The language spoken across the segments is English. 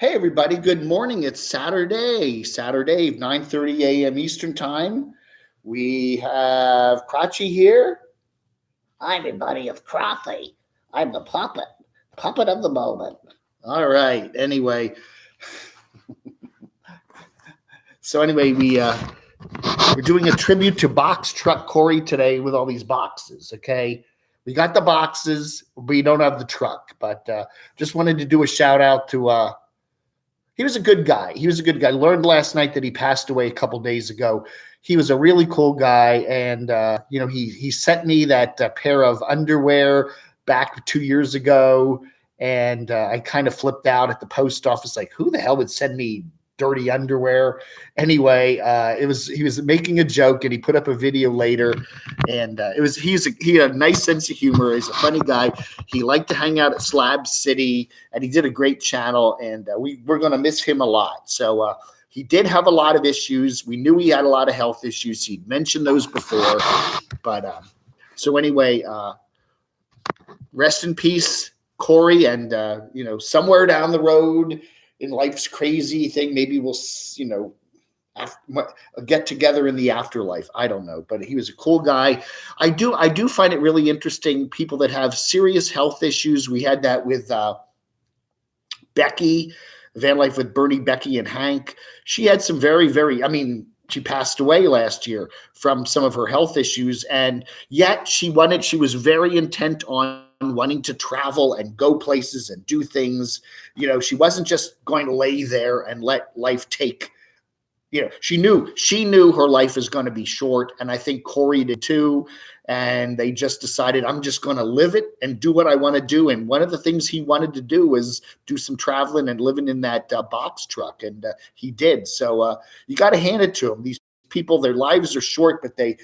Hey everybody, good morning. It's Saturday, 9:30 a.m. Eastern Time. We have Prachi here. I'm a buddy of Crothy. I'm the puppet of the moment. All right. We're doing a tribute to Box Truck Corey today with all these boxes. Okay, we got the boxes, we don't have the truck, but just wanted to do a shout out to. He was a good guy. Learned last night that he passed away a couple days ago. He was a really cool guy, and he sent me that pair of underwear back 2 years ago, and I kind of flipped out at the post office, like, who the hell would send me dirty underwear? Anyway, he was making a joke, and he put up a video later, and he had a nice sense of humor. He's a funny guy. He liked to hang out at Slab City, and he did a great channel, and we're going to miss him a lot. So he did have a lot of issues. We knew he had a lot of health issues. He'd mentioned those before. But so anyway, rest in peace, Corey. And, somewhere down the road in life's crazy thing, maybe we'll, get together in the afterlife. I don't know, but he was a cool guy. I do find it really interesting, people that have serious health issues. We had that with Becky, Van Life with Bernie, Becky, and Hank. She had some she passed away last year from some of her health issues, and yet she was very intent on wanting to travel and go places and do things. She wasn't just going to lay there and let life take. She knew her life is going to be short, and I think Corey did too. And they just decided, I'm just going to live it and do what I want to do. And one of the things he wanted to do was do some traveling and living in that box truck, and he did. So you got to hand it to him. These people, their lives are short, but they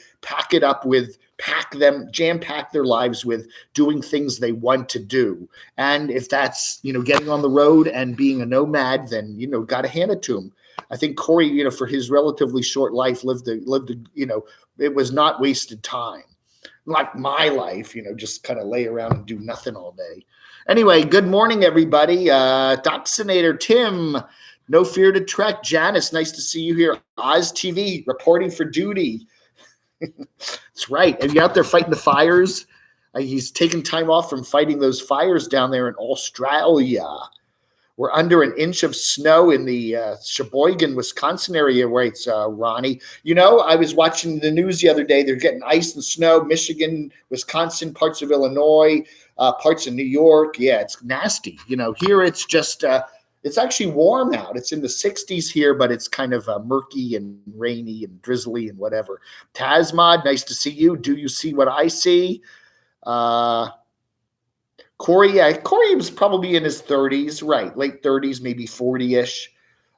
jam pack their lives with doing things they want to do. And if that's getting on the road and being a nomad, then got to hand it to him. I think Corey, for his relatively short life, lived it was not wasted time. Like my life, just kind of lay around and do nothing all day. Anyway, good morning, everybody. Doxinator, Tim, No Fear to Trek, Janice, nice to see you here. Oz TV, reporting for duty. That's right. Are you out there fighting the fires? He's taking time off from fighting those fires down there in Australia. We're under an inch of snow in the Sheboygan, Wisconsin area, writes Ronnie. I was watching the news the other day. They're getting ice and snow, Michigan, Wisconsin, parts of Illinois, parts of New York. Yeah, it's nasty. Here it's just, it's actually warm out. It's in the 60s here, but it's kind of murky and rainy and drizzly and whatever. Tazmod, nice to see you. Do you see what I see? Corey was probably in his 30s, right? Late 30s, maybe 40-ish.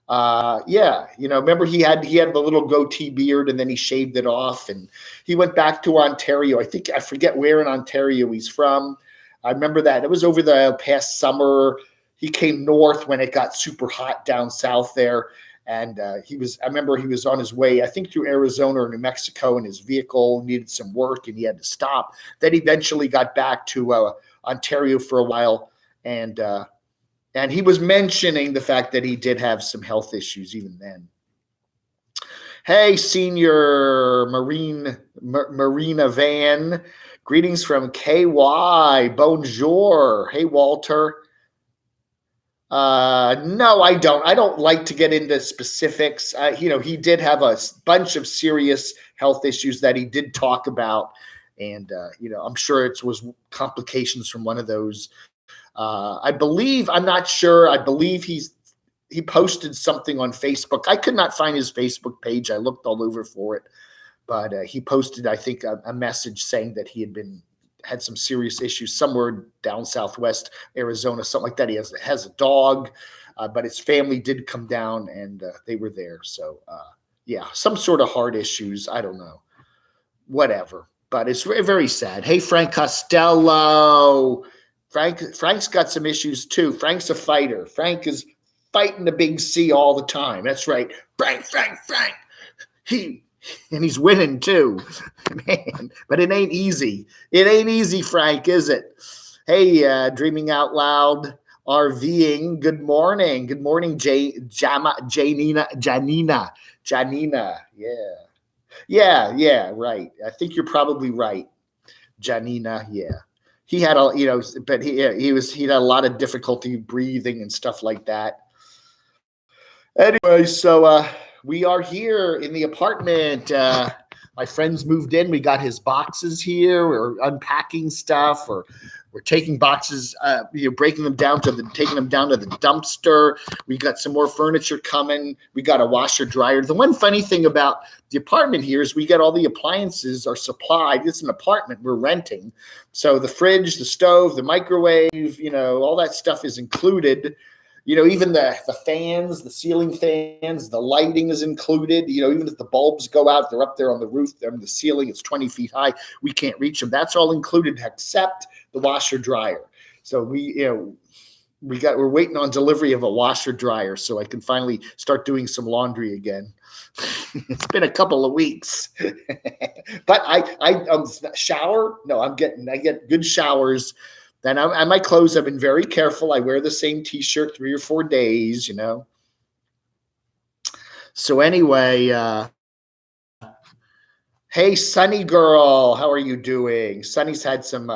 Remember he had the little goatee beard, and then he shaved it off, and he went back to Ontario. I forget where in Ontario he's from. I remember that. It was over the past summer. He came north when it got super hot down south there. And I remember he was on his way, I think, through Arizona or New Mexico, and his vehicle needed some work and he had to stop. Then he eventually got back to Ontario for a while, and he was mentioning the fact that he did have some health issues even then. Hey, Senior Marina Van, greetings from KY. Bonjour. Hey, Walter. No, I don't. I don't like to get into specifics. He did have a bunch of serious health issues that he did talk about. And, I'm sure it was complications from one of those. I'm not sure. I believe he posted something on Facebook. I could not find his Facebook page. I looked all over for it. But he posted, I think, a message saying that he had some serious issues somewhere down southwest Arizona, something like that. He has a dog, but his family did come down, and they were there. So, some sort of heart issues. I don't know. Whatever. But it's very sad. Hey, Frank Costello. Frank's got some issues too. Frank's a fighter. Frank is fighting the big C all the time. That's right. Frank. And he's winning too. Man, but it ain't easy. It ain't easy, Frank, is it? Hey, Dreaming Out Loud. RVing. Good morning. Good morning, Janina. Yeah, right. I think you're probably right, Janina. Yeah. He had but he had a lot of difficulty breathing and stuff like that. Anyway, so we are here in the apartment. My friends moved in. We got his boxes here. We're unpacking stuff, or we're taking boxes, breaking them down taking them down to the dumpster. We got some more furniture coming. We got a washer dryer. The one funny thing about the apartment here is we get all the appliances are supplied. It's an apartment we're renting, so the fridge, the stove, the microwave, all that stuff is included. Even the fans, the ceiling fans, the lighting is included. Even if the bulbs go out, they're up there on the roof, they're on the ceiling, it's 20 feet high. We can't reach them. That's all included except the washer dryer. So we're waiting on delivery of a washer dryer so I can finally start doing some laundry again. It's been a couple of weeks, but I shower. No, I get good showers. Then on my clothes, I've been very careful. I wear the same T-shirt 3 or 4 days, So anyway, hey, Sunny girl, how are you doing? Sunny's had some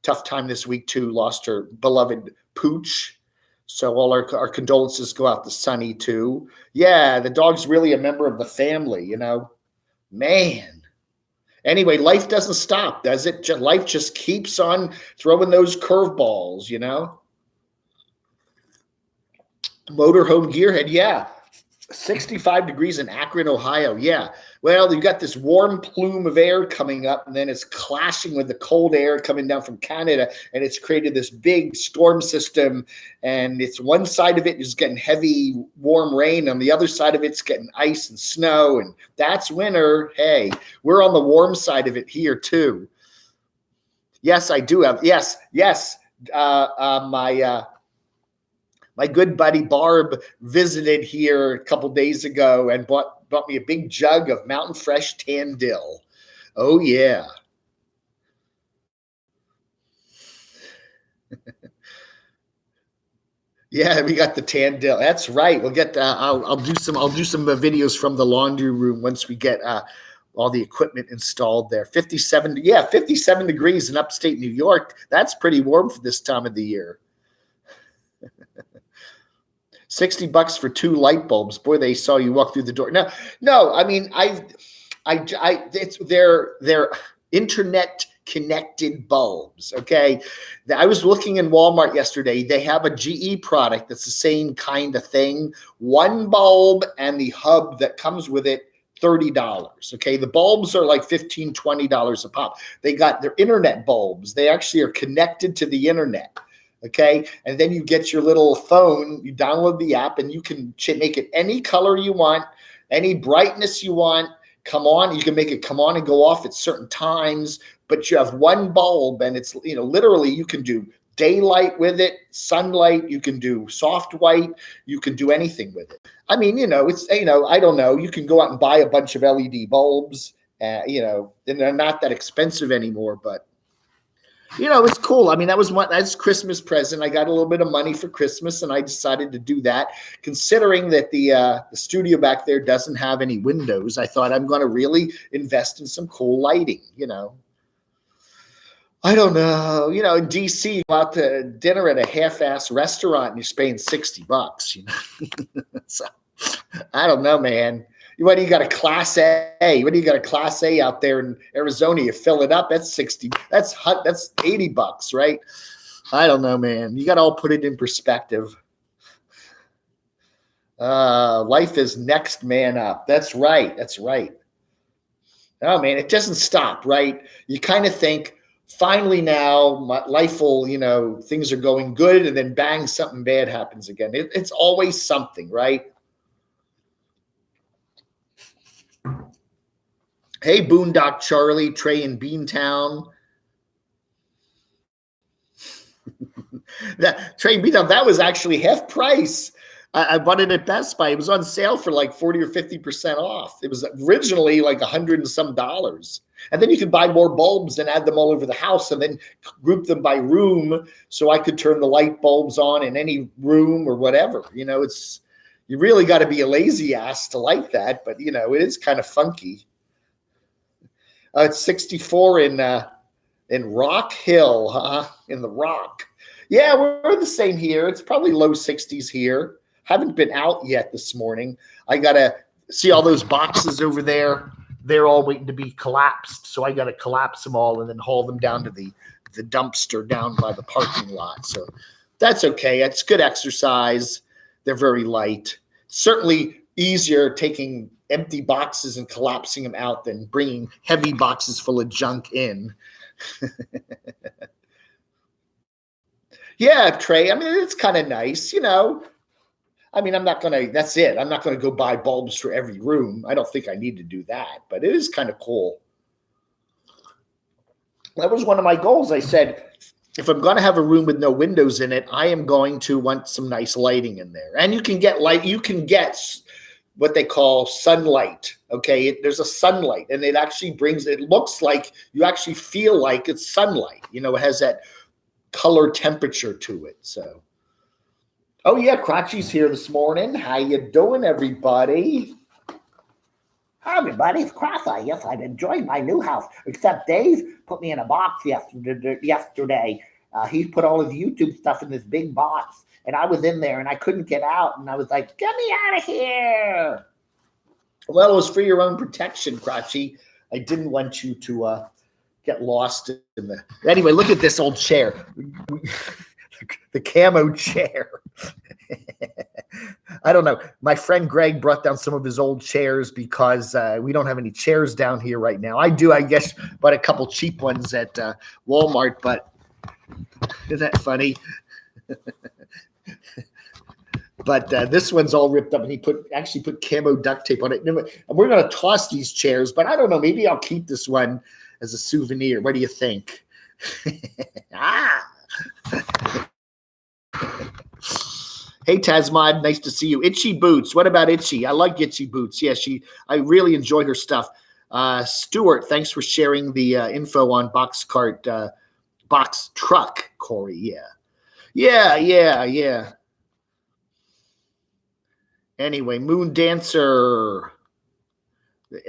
tough time this week too. Lost her beloved Pooch. So all our condolences go out to Sunny too. Yeah, the dog's really a member of the family, Man. Anyway, life doesn't stop, does it? Life just keeps on throwing those curveballs, Motorhome Gearhead, yeah. 65 degrees in Akron, Ohio. Yeah. Well, you've got this warm plume of air coming up, and then it's clashing with the cold air coming down from Canada, and it's created this big storm system. And it's one side of it is getting heavy, warm rain. On the other side of it's getting ice and snow, and that's winter. Hey, we're on the warm side of it here too. Yes, I do have. Yes. My good buddy Barb visited here a couple days ago and bought me a big jug of Mountain Fresh Tan Dill. Oh, yeah. Yeah, we got the Tan Dill. That's right. We'll get. I'll do some videos from the laundry room once we get all the equipment installed there. 57 degrees in upstate New York. That's pretty warm for this time of the year. $60 for 2 light bulbs. Boy, they saw you walk through the door. No. I mean, it's they're internet connected bulbs. Okay, I was looking in Walmart yesterday. They have a GE product that's the same kind of thing. One bulb and the hub that comes with it. $30. Okay, the bulbs are like $15, $20 a pop. They got their internet bulbs. They actually are connected to the internet. Okay, and then you get your little phone, you download the app, and you can make it any color you want, any brightness you want. Come on, you can make it come on and go off at certain times, but you have one bulb, and it's, literally you can do daylight with it, sunlight, you can do soft white, you can do anything with it. I mean, it's, I don't know, you can go out and buy a bunch of LED bulbs, and they're not that expensive anymore, but it's cool. I mean, that's Christmas present. I got a little bit of money for Christmas, and I decided to do that. Considering that the studio back there doesn't have any windows, I thought I'm going to really invest in some cool lighting. I don't know. In DC, you go out to dinner at a half-ass restaurant and you're paying $60. So I don't know, man. What do you got, a Class A? What do you got, a Class A out there in Arizona? You fill it up. That's $60. That's $80, right? I don't know, man. You got to all put it in perspective. Life is next man up. That's right. Oh man, it doesn't stop, right? You kind of think, finally now, my life will, things are going good, and then bang, something bad happens again. It's always something, right? Hey, Boondock Charlie, Trey in Beantown. Trey Beantown, that was actually half price. I bought it at Best Buy. It was on sale for like 40 or 50% off. It was originally like $100 and some. And then you could buy more bulbs and add them all over the house and then group them by room so I could turn the light bulbs on in any room or whatever. You know, you really got to be a lazy ass to like that, but you know, it is kind of funky. It's 64 in Rock Hill, huh? In the Rock. Yeah, we're the same here. It's probably low 60s here. Haven't been out yet this morning. I got to see all those boxes over there. They're all waiting to be collapsed. So I got to collapse them all and then haul them down to the dumpster down by the parking lot. So that's okay. It's good exercise. They're very light. Certainly easier taking empty boxes and collapsing them out than bringing heavy boxes full of junk in. Yeah, Trey. I mean, it's kind of nice, you know. I mean, that's it. I'm not going to go buy bulbs for every room. I don't think I need to do that, but it is kind of cool. That was one of my goals. I said, if I'm going to have a room with no windows in it, I am going to want some nice lighting in there. And you can get what they call sunlight. Okay. There's a sunlight and it actually it looks like you actually feel like it's sunlight. You know, it has that color temperature to it. So. Oh, yeah, Crotchy's here this morning. How you doing, everybody? Hi, everybody. It's Crotchy. Yes, I'm enjoying my new house. Except Dave put me in a box yesterday. He put all his YouTube stuff in this big box, and I was in there, and I couldn't get out, and I was like, get me out of here. Well, it was for your own protection, Crotchy. I didn't want you to get lost in the... Anyway, look at this old chair. The camo chair. I don't know. My friend Greg brought down some of his old chairs because we don't have any chairs down here right now. I do, I guess, but a couple cheap ones at Walmart, but isn't that funny? But this one's all ripped up, and he actually put camo duct tape on it. And we're going to toss these chairs, but I don't know. Maybe I'll keep this one as a souvenir. What do you think? Hey, Tasmod, nice to see you. Itchy Boots. What about Itchy? I like Itchy Boots. Yeah, I really enjoy her stuff. Stuart, thanks for sharing the info on box truck, Corey. Yeah. Anyway, Moon Dancer.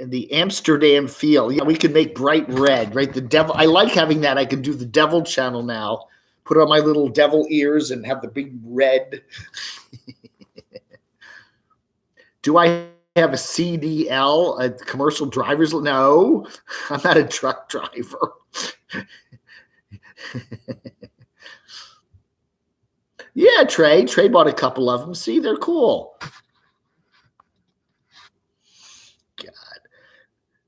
The Amsterdam feel. Yeah, we can make bright red, right? The devil. I like having that. I can do the devil channel now. Put on my little devil ears and have the big red. Do I have a CDL, a commercial driver's? No, I'm not a truck driver. Yeah, Trey bought a couple of them. See, they're cool.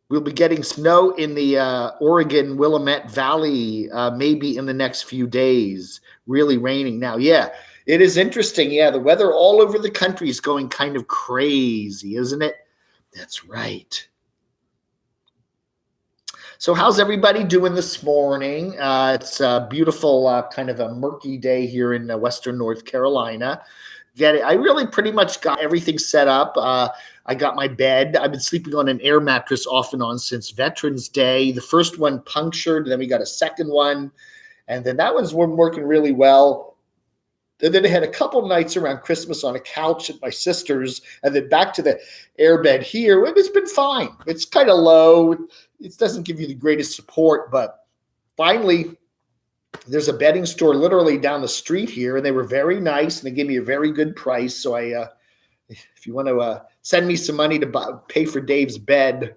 We'll be getting snow in the Oregon Willamette Valley maybe in the next few days. Really raining now. Yeah, it is interesting. Yeah, the weather all over the country is going kind of crazy, isn't it? That's right. So how's everybody doing this morning? It's a beautiful kind of a murky day here in Western North Carolina. I really pretty much got everything set up. I got my bed. I've been sleeping on an air mattress off and on since Veterans Day. The first one punctured, then we got a second one, and then that one's working really well. And then I had a couple nights around Christmas on a couch at my sister's, and then back to the air bed here. It's been fine. It's kind of low. It doesn't give you the greatest support, but finally, there's a bedding store literally down the street here, and they were very nice, and they gave me a very good price. So if you want to send me some money to pay for Dave's bed.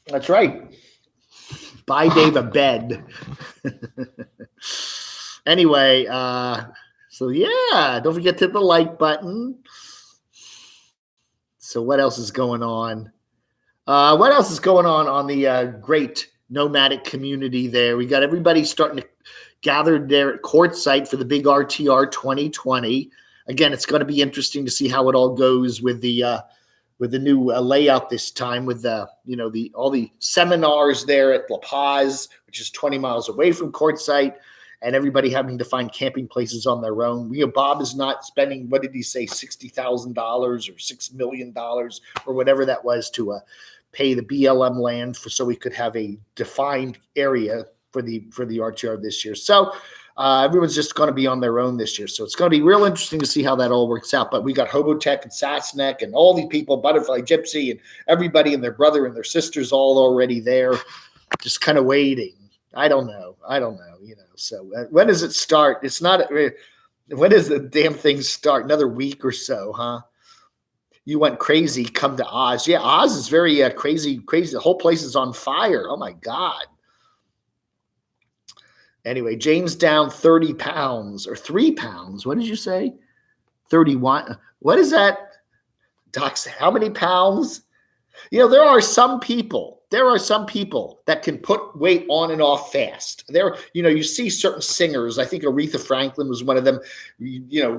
That's right. Buy Dave a bed. Anyway, so yeah, don't forget to hit the like button. So what else is going on? What else is going on the great nomadic community there? We got everybody starting to gather there at Quartzsite for the big RTR 2020. Again, it's going to be interesting to see how it all goes with the new layout this time, with all the seminars there at La Paz, which is 20 miles away from Quartzsite, and everybody having to find camping places on their own. Bob is not spending, what did he say, $60,000 or $6 million or whatever that was to pay the BLM land so we could have a defined area for the art yard this year. So everyone's just going to be on their own this year. So it's going to be real interesting to see how that all works out. But we got Hobotech and Sassneck and all these people, Butterfly Gypsy and everybody and their brother and their sisters all already there, just kind of waiting. I don't know. So when does it start? It's not. When does the damn thing start? Another week or so, huh? You went crazy. Come to Oz. Yeah, Oz is very crazy. The whole place is on fire. Oh my God. Anyway, James down 30 pounds or 3 pounds. What did you say? 31. What is that? Doc, how many pounds? There are some people that can put weight on and off fast. You see certain singers. I think Aretha Franklin was one of them.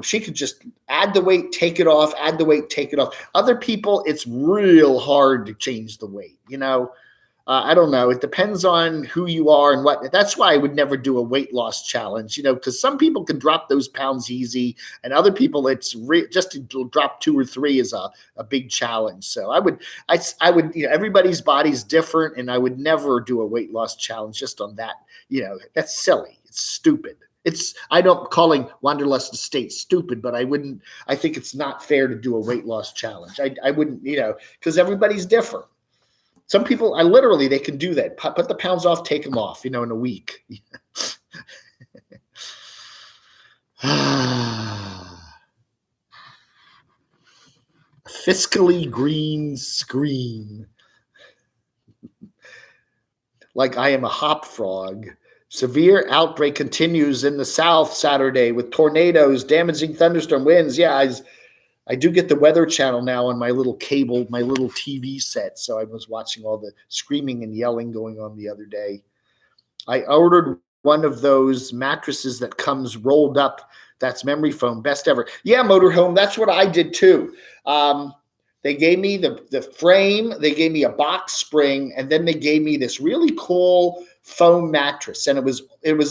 She could just add the weight, take it off, add the weight, take it off. Other people, it's real hard to change the weight, I don't know. It depends on who you are and what. That's why I would never do a weight loss challenge, because some people can drop those pounds easy, and other people, it's just to drop 2 or 3 is a big challenge. So I would, everybody's body's different, and I would never do a weight loss challenge just on that. That's silly. It's stupid. I don't calling Wanderlust Estate stupid, but I think it's not fair to do a weight loss challenge. I wouldn't, because everybody's different. Some people, they can do that. Put the pounds off, take them off, in a week. Fiscally green screen. Like I am a hop frog. Severe outbreak continues in the South Saturday with tornadoes, damaging thunderstorm winds. Yeah, I do get the Weather Channel now on my little TV set. So I was watching all the screaming and yelling going on the other day. I ordered one of those mattresses that comes rolled up. That's memory foam, best ever. Yeah, Motorhome, that's what I did too. They gave me the frame, they gave me a box spring, and then they gave me this really cool foam mattress. And it was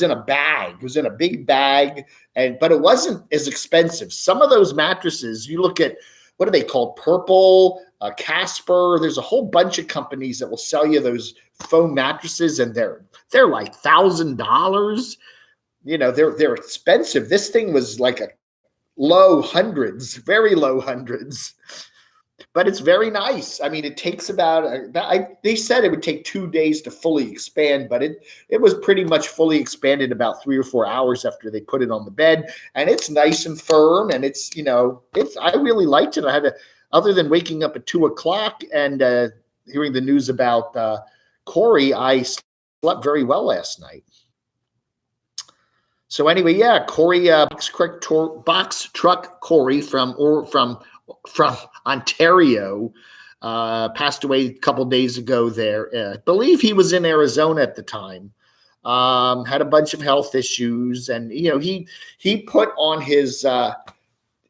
in a bag. It was in a big bag, but it wasn't as expensive. Some of those mattresses, you look at, what are they called? Purple, Casper. There's a whole bunch of companies that will sell you those foam mattresses, and they're like $1,000. They're expensive. This thing was like a low hundreds, very low hundreds. But it's very nice. I mean, it takes they said it would take 2 days to fully expand, but it was pretty much fully expanded about 3 or 4 hours after they put it on the bed. And it's nice and firm. And I really liked it. Other than waking up at 2:00 and hearing the news about Corey, I slept very well last night. So anyway, yeah, Corey, box truck Corey from Ontario, passed away a couple days ago there. I believe he was in Arizona at the time. Had a bunch of health issues, and he put on his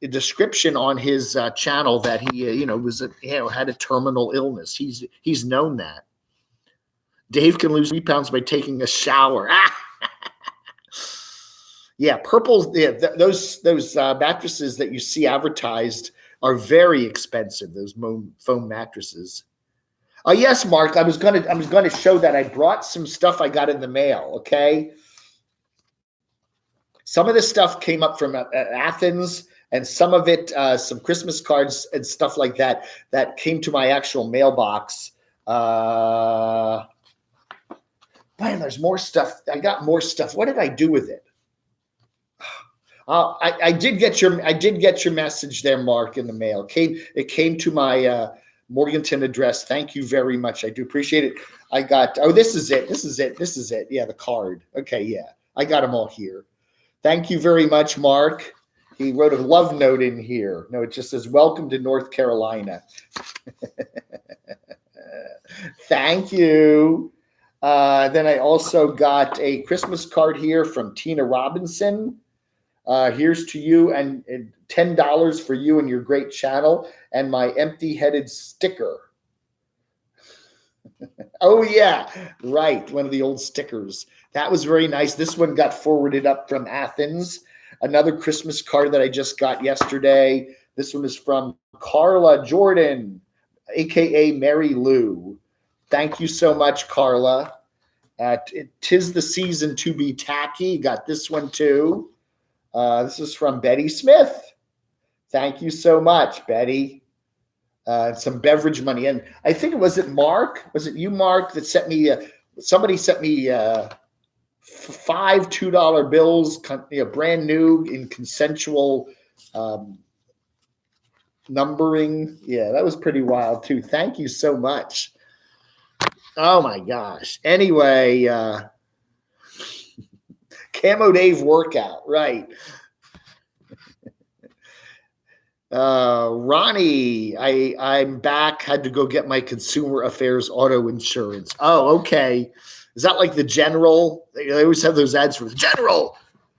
description on his channel that he had a terminal illness. He's known that. Dave can lose 3 pounds by taking a shower. Yeah, purple. Yeah, those mattresses that you see advertised are very expensive. Those foam mattresses. Yes, Mark. I was gonna show that I brought some stuff I got in the mail. Okay. Some of this stuff came up from Athens, and some of it, some Christmas cards and stuff like that came to my actual mailbox. Man, there's more stuff. I got more stuff. What did I do with it? I did get your message there, Mark, in the mail. It came to my Morganton address. Thank you very much. I do appreciate it. I got, this is it. Yeah, the card. Okay, yeah. I got them all here. Thank you very much, Mark. He wrote a love note in here. No, it just says, welcome to North Carolina. Thank you. Then I also got a Christmas card here from Tina Robinson. Here's to you, and $10 for you and your great channel, and my empty-headed sticker. Oh yeah, right. One of the old stickers. That was very nice. This one got forwarded up from Athens. Another Christmas card that I just got yesterday. This one is from Carla Jordan, aka Mary Lou. Thank you so much, Carla. Tis the season to be tacky. Got this one too. This is from Betty Smith. Thank you so much, Betty. Some beverage money. And I think it Mark? Was it you, Mark, that sent me? Somebody sent me five $2 bills, brand new in consensual numbering. Yeah, that was pretty wild too. Thank you so much. Oh my gosh. Anyway, Camo Dave workout, right? Ronnie, I'm back. Had to go get my consumer affairs auto insurance. Oh, okay. Is that like the general? They always have those ads for the general.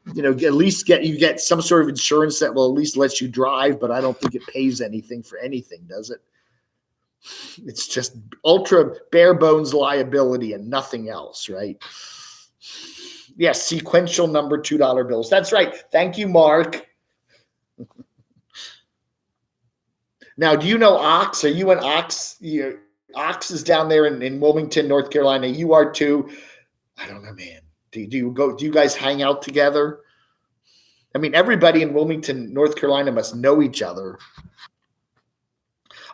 At least you get some sort of insurance that will at least let you drive, but I don't think it pays anything for anything, does it? It's just ultra bare bones liability and nothing else, right? Yes, sequential number $2 bills. That's right. Thank you, Mark. Now, do you know Ox? Are you an Ox? Ox is down there in Wilmington, North Carolina. You are too. I don't know, man. Do you guys hang out together? I mean, everybody in Wilmington, North Carolina must know each other.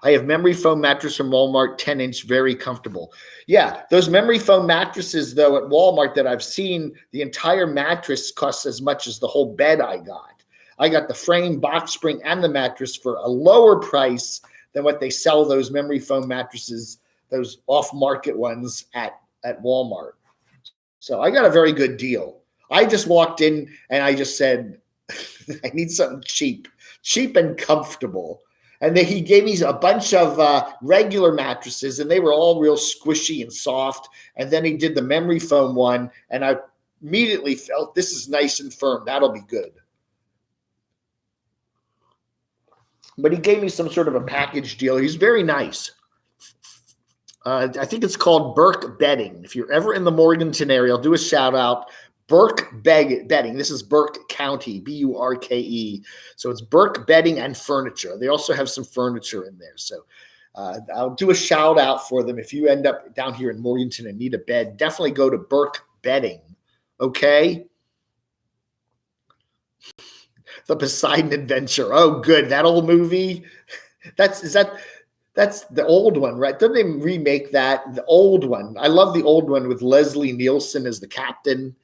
I have memory foam mattress from Walmart, 10-inch, very comfortable. Yeah, those memory foam mattresses, though, at Walmart that I've seen, the entire mattress costs as much as the whole bed I got. I got the frame, box spring, and the mattress for a lower price than what they sell those memory foam mattresses, those off-market ones at Walmart. So I got a very good deal. I just walked in and I just said, I need something cheap and comfortable. And then he gave me a bunch of regular mattresses, and they were all real squishy and soft. And then he did the memory foam one, and I immediately felt this is nice and firm. That'll be good. But he gave me some sort of a package deal. He's very nice. I think it's called Burke Bedding. If you're ever in the Morganton area, I'll do a shout out. Burke Bedding. This is Burke County, Burke. So it's Burke Bedding and Furniture. They also have some furniture in there. So I'll do a shout out for them. If you end up down here in Morganton and need a bed, definitely go to Burke Bedding. Okay? The Poseidon Adventure. Oh, good. That old movie. That's the old one, right? Don't they remake that? The old one. I love the old one with Leslie Nielsen as the captain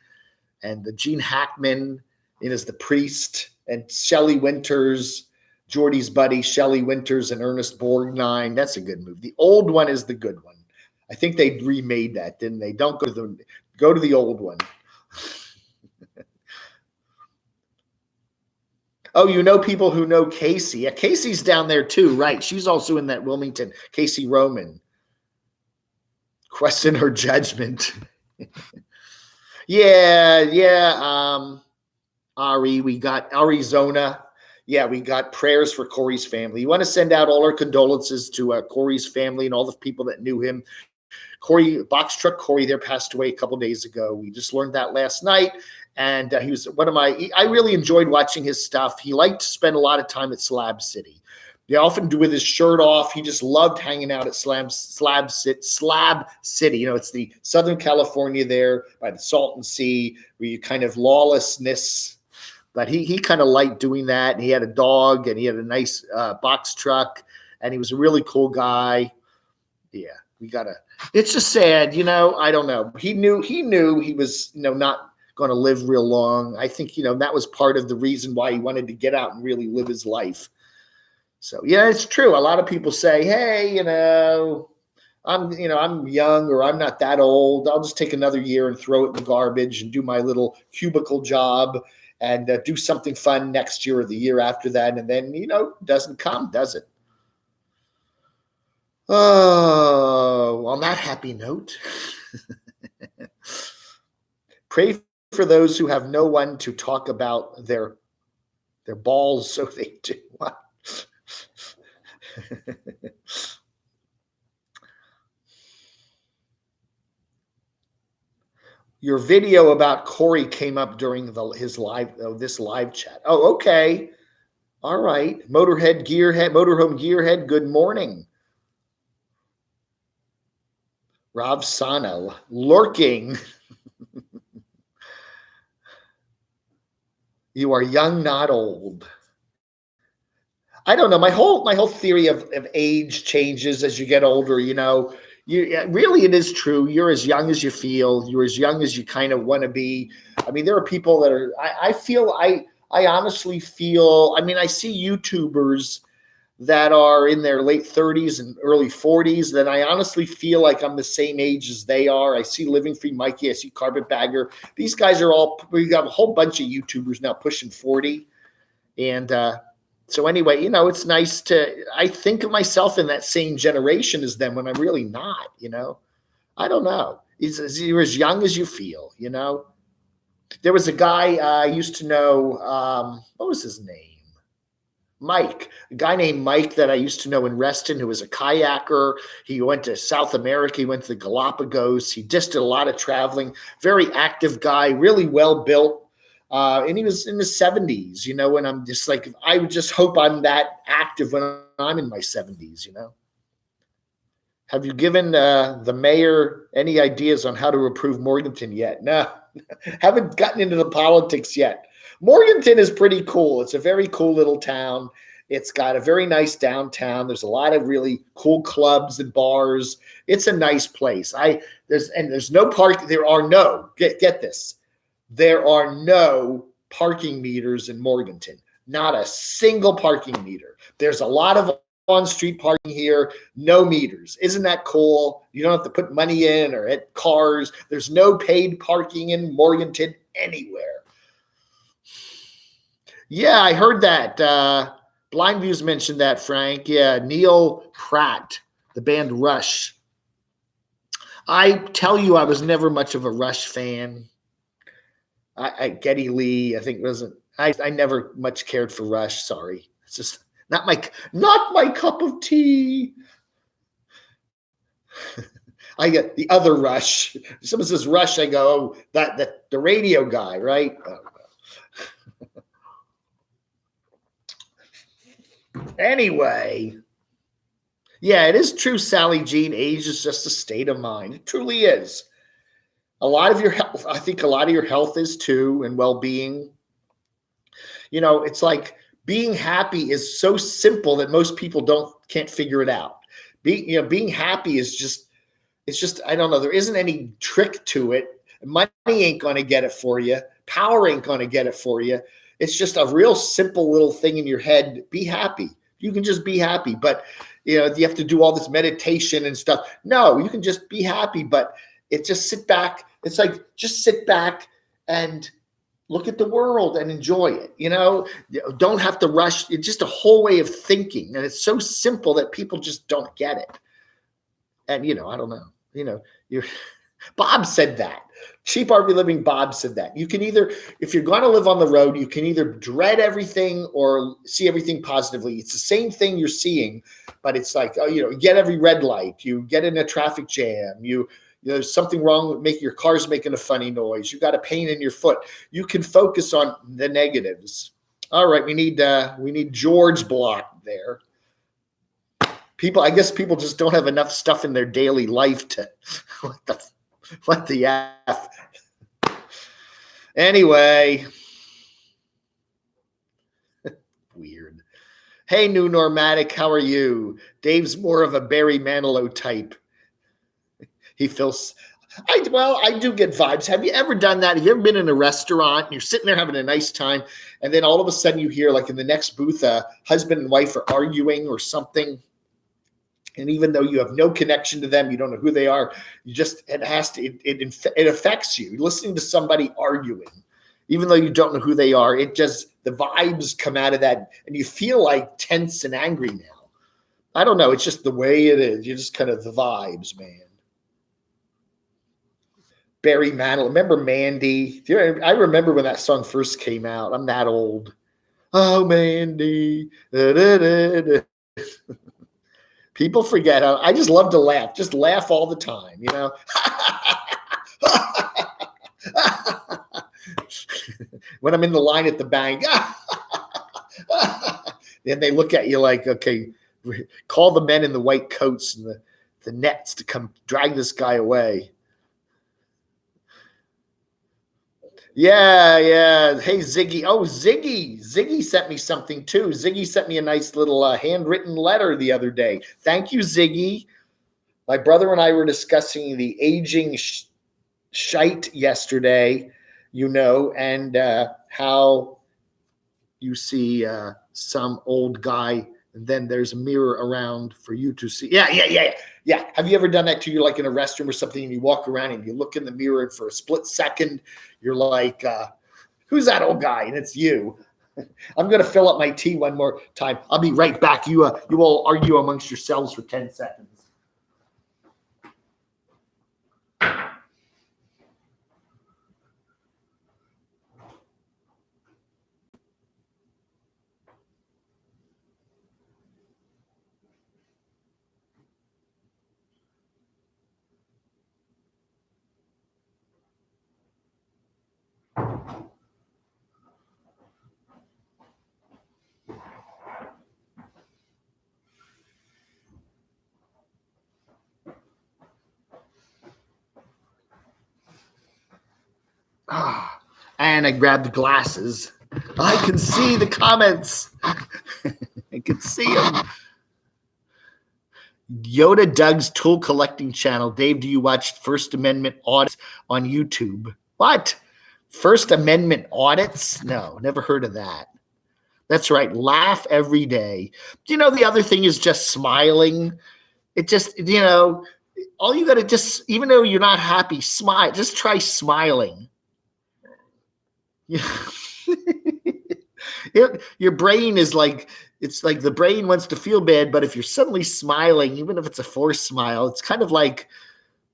and the Gene Hackman as the priest and Shelley Winters, Geordie's buddy, Shelley Winters and Ernest Borgnine. That's a good movie. The old one is the good one. I think they remade that, didn't they? Don't go to the old one. Oh, people who know Casey. Yeah, Casey's down there too, right? She's also in that Wilmington. Casey Roman. Question her judgment. Yeah. Ari, we got Arizona. Yeah, we got prayers for Corey's family. You want to send out all our condolences to Corey's family and all the people that knew him. Corey, box truck Corey there passed away a couple days ago. We just learned that last night. And he was I really enjoyed watching his stuff. He liked to spend a lot of time at Slab City. They often do with his shirt off. He just loved hanging out at Slab City. It's the Southern California there by the Salton Sea, where you kind of lawlessness. But he kind of liked doing that. And he had a dog and he had a nice box truck. And he was a really cool guy. Yeah, it's just sad, I don't know. He knew he was, not going to live real long. I think, that was part of the reason why he wanted to get out and really live his life. So, yeah, it's true. A lot of people say, hey, I'm young or I'm not that old. I'll just take another year and throw it in the garbage and do my little cubicle job and do something fun next year or the year after that. And then, doesn't come, does it? Oh, on that happy note, pray for those who have no one to talk about their balls, so they do. Your video about Corey came up during his live, this live chat. Oh, okay. All right. Motorhome Gearhead, good morning. Rob Sano, lurking. You are young, not old. I don't know. My whole theory of age changes as you get older. Really, it is true. You're as young as you feel. You're as young as you kind of want to be. I mean, there are people that are. I honestly feel. I mean, I see YouTubers that are in their late 30s and early 40s. Then I honestly feel like I'm the same age as they are. I see Living Free Mikey. I see Carpetbagger. These guys are all. We got a whole bunch of YouTubers now pushing 40, and. So anyway, it's nice I think of myself in that same generation as them when I'm really not, I don't know. You're as young as you feel, There was a guy I used to know, what was his name? Mike, a guy named Mike that I used to know in Reston who was a kayaker. He went to South America. He went to the Galapagos. He just did a lot of traveling, very active guy, really well built. And he was in the 70s, and I'm just like, I would just hope I'm that active when I'm in my 70s, Have you given the mayor any ideas on how to improve Morganton yet? No, haven't gotten into the politics yet. Morganton is pretty cool. It's a very cool little town. It's got a very nice downtown. There's a lot of really cool clubs and bars. It's a nice place. There's no park. There are no, get this. There are no parking meters in Morganton. Not a single parking meter. There's a lot of on-street parking here, no meters. Isn't that cool? You don't have to put money in or at cars. There's no paid parking in Morganton anywhere. Yeah, I heard that. Blind Views mentioned that, Frank. Yeah, Neil Pratt, the band Rush. I tell you, I was never much of a Rush fan. Geddy Lee, I think wasn't. I never much cared for Rush. Sorry, it's just not my cup of tea. I get the other Rush. Someone says Rush, I go, oh, that the radio guy, right? Anyway, yeah, it is true, Sally Jean. Age is just a state of mind. It truly is. A lot of your health, I think a lot of your health is too, and well-being. It's like being happy is so simple that most people can't figure it out. Being happy is just, I don't know, there isn't any trick to it. Money ain't going to get it for you. Power ain't going to get it for you. It's just a real simple little thing in your head. Be happy. You can just be happy, but you have to do all this meditation and stuff. No, you can just be happy, but sit back. It's like, just sit back and look at the world and enjoy it. Don't have to rush. It's just a whole way of thinking. And it's so simple that people just don't get it. And, I don't know, Bob said that. Cheap RV Living Bob said that. You can either, if you're going to live on the road, you can either dread everything or see everything positively. It's the same thing you're seeing, but it's like, you get every red light. You get in a traffic jam. There's something wrong with your car's making a funny noise. You got a pain in your foot. You can focus on the negatives. All right, we need George Block there. I guess people just don't have enough stuff in their daily life to what the F. Anyway, weird. Hey, New Normatic, how are you? Dave's more of a Barry Manilow type. He feels, I do get vibes. Have you ever done that? Have you ever been in a restaurant and you're sitting there having a nice time, and then all of a sudden you hear, like in the next booth, a husband and wife are arguing or something, and even though you have no connection to them, you don't know who they are, it affects you. Listening to somebody arguing, even though you don't know who they are, the vibes come out of that, and you feel like tense and angry now. I don't know. It's just the way it is. You just kind of the vibes, man. Barry Manilow. Remember Mandy? I remember when that song first came out. I'm that old. Oh, Mandy. Da, da, da, da. People forget I just love to laugh. Just laugh all the time, When I'm in the line at the bank, then they look at you like, okay, call the men in the white coats and the nets to come drag this guy away. Yeah. Hey, Ziggy. Oh, Ziggy sent me something too. Ziggy sent me a nice little handwritten letter the other day. Thank you, Ziggy. My brother and I were discussing the aging shite yesterday, and how you see some old guy, and then there's a mirror around for you to see. Yeah. Have you ever done that to you, like in a restroom or something, and you walk around and you look in the mirror, and for a split second, you're like, who's that old guy? And it's you. I'm going to fill up my tea one more time. I'll be right back. You all argue amongst yourselves for 10 seconds. And I grabbed the glasses. I can see the comments. I can see them. Yoda Doug's tool collecting channel. Dave, do you watch First Amendment audits on YouTube? What? First Amendment audits? No, never heard of that. That's right. Laugh every day. The other thing is just smiling. It just, all you got to just, even though you're not happy, smile. Just try smiling. Your brain is like, it's like the brain wants to feel bad, but if you're suddenly smiling, even if it's a forced smile, it's kind of like,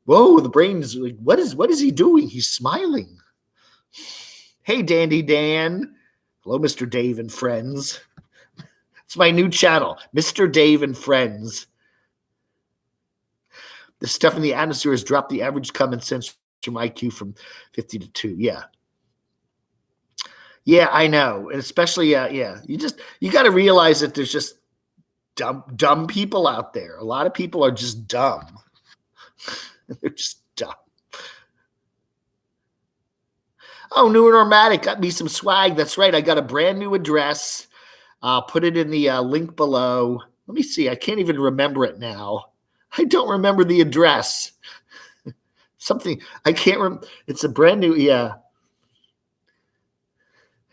whoa, the brain's like, what is he doing? He's smiling. Hey, Dandy Dan. Hello, Mr. Dave and friends. It's my new channel, Mr. Dave and friends. The stuff in the atmosphere has dropped the average common sense from IQ from 50 to 2. Yeah, I know. And especially, you got to realize that there's just dumb people out there. A lot of people are just dumb. They're just dumb. Oh, New and Normatic got me some swag. That's right. I got a brand new address. I'll put it in the link below. Let me see. I can't even remember it now. I don't remember the address. Something. I can't remember. It's a brand new, yeah.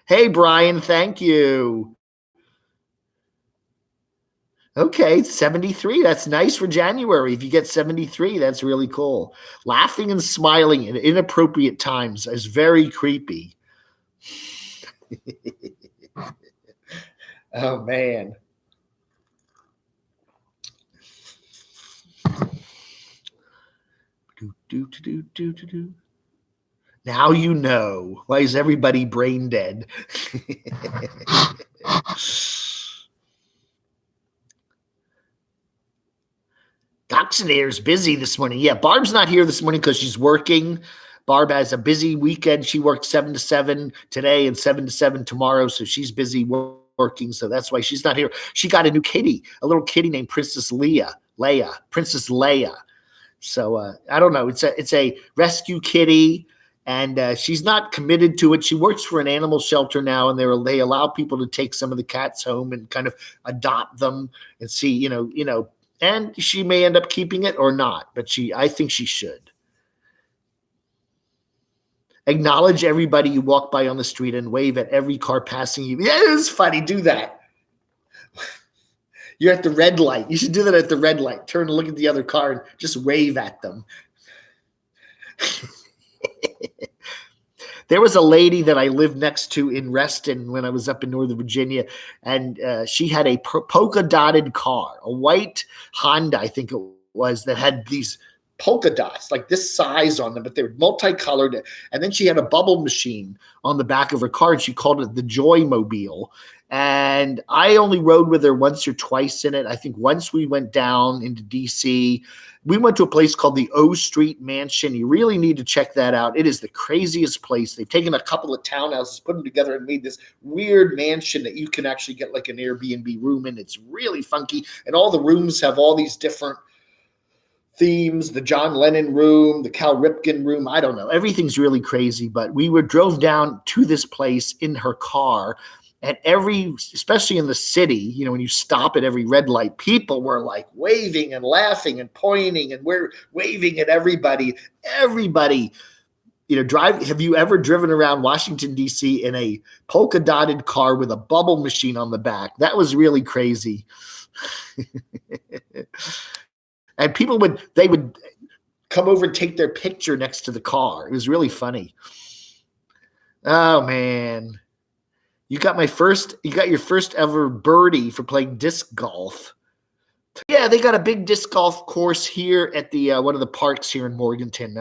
Hey, Brian, thank you. Okay, 73. That's nice for January. If you get 73, that's really cool. Laughing and smiling at inappropriate times is very creepy. Oh, man. Do. Now you know. Why is everybody brain dead? Doctrinator's busy this morning. Yeah, Barb's not here this morning because she's working. Barb has a busy weekend. She worked 7 to 7 today and 7 to 7 tomorrow, so she's busy working, so that's why she's not here. She got a new kitty, a little kitty named Princess Leia. So I don't know. It's a rescue kitty. And she's not committed to it. She works for an animal shelter now, and they allow people to take some of the cats home and kind of adopt them and see, and she may end up keeping it or not, but I think she should. Acknowledge everybody you walk by on the street and wave at every car passing you. Yeah, it's funny. Do that. You're at the red light. You should do that at the red light. Turn and look at the other car and just wave at them. There was a lady that I lived next to in Reston when I was up in Northern Virginia, and she had a polka dotted car, a white Honda, I think it was, that had these polka dots like this size on them, but they were multicolored. And then she had a bubble machine on the back of her car, and she called it the Joy Mobile. And I only rode with her once or twice in it. I think once we went down into DC. We went to a place called the O Street Mansion. You really need to check that out. It is the craziest place. They've taken a couple of townhouses, put them together, and made this weird mansion that you can actually get like an Airbnb room in. It's really funky. And all the rooms have all these different themes, the John Lennon room, the Cal Ripken room. I don't know. Everything's really crazy. But we drove down to this place in her car. And especially in the city, when you stop at every red light, people were like waving and laughing and pointing, and we're waving at everybody. Everybody, have you ever driven around Washington, D.C. in a polka dotted car with a bubble machine on the back? That was really crazy. And people would come over and take their picture next to the car. It was really funny. Oh, man. You got your first ever birdie for playing disc golf. Yeah, they got a big disc golf course here at the one of the parks here in Morganton.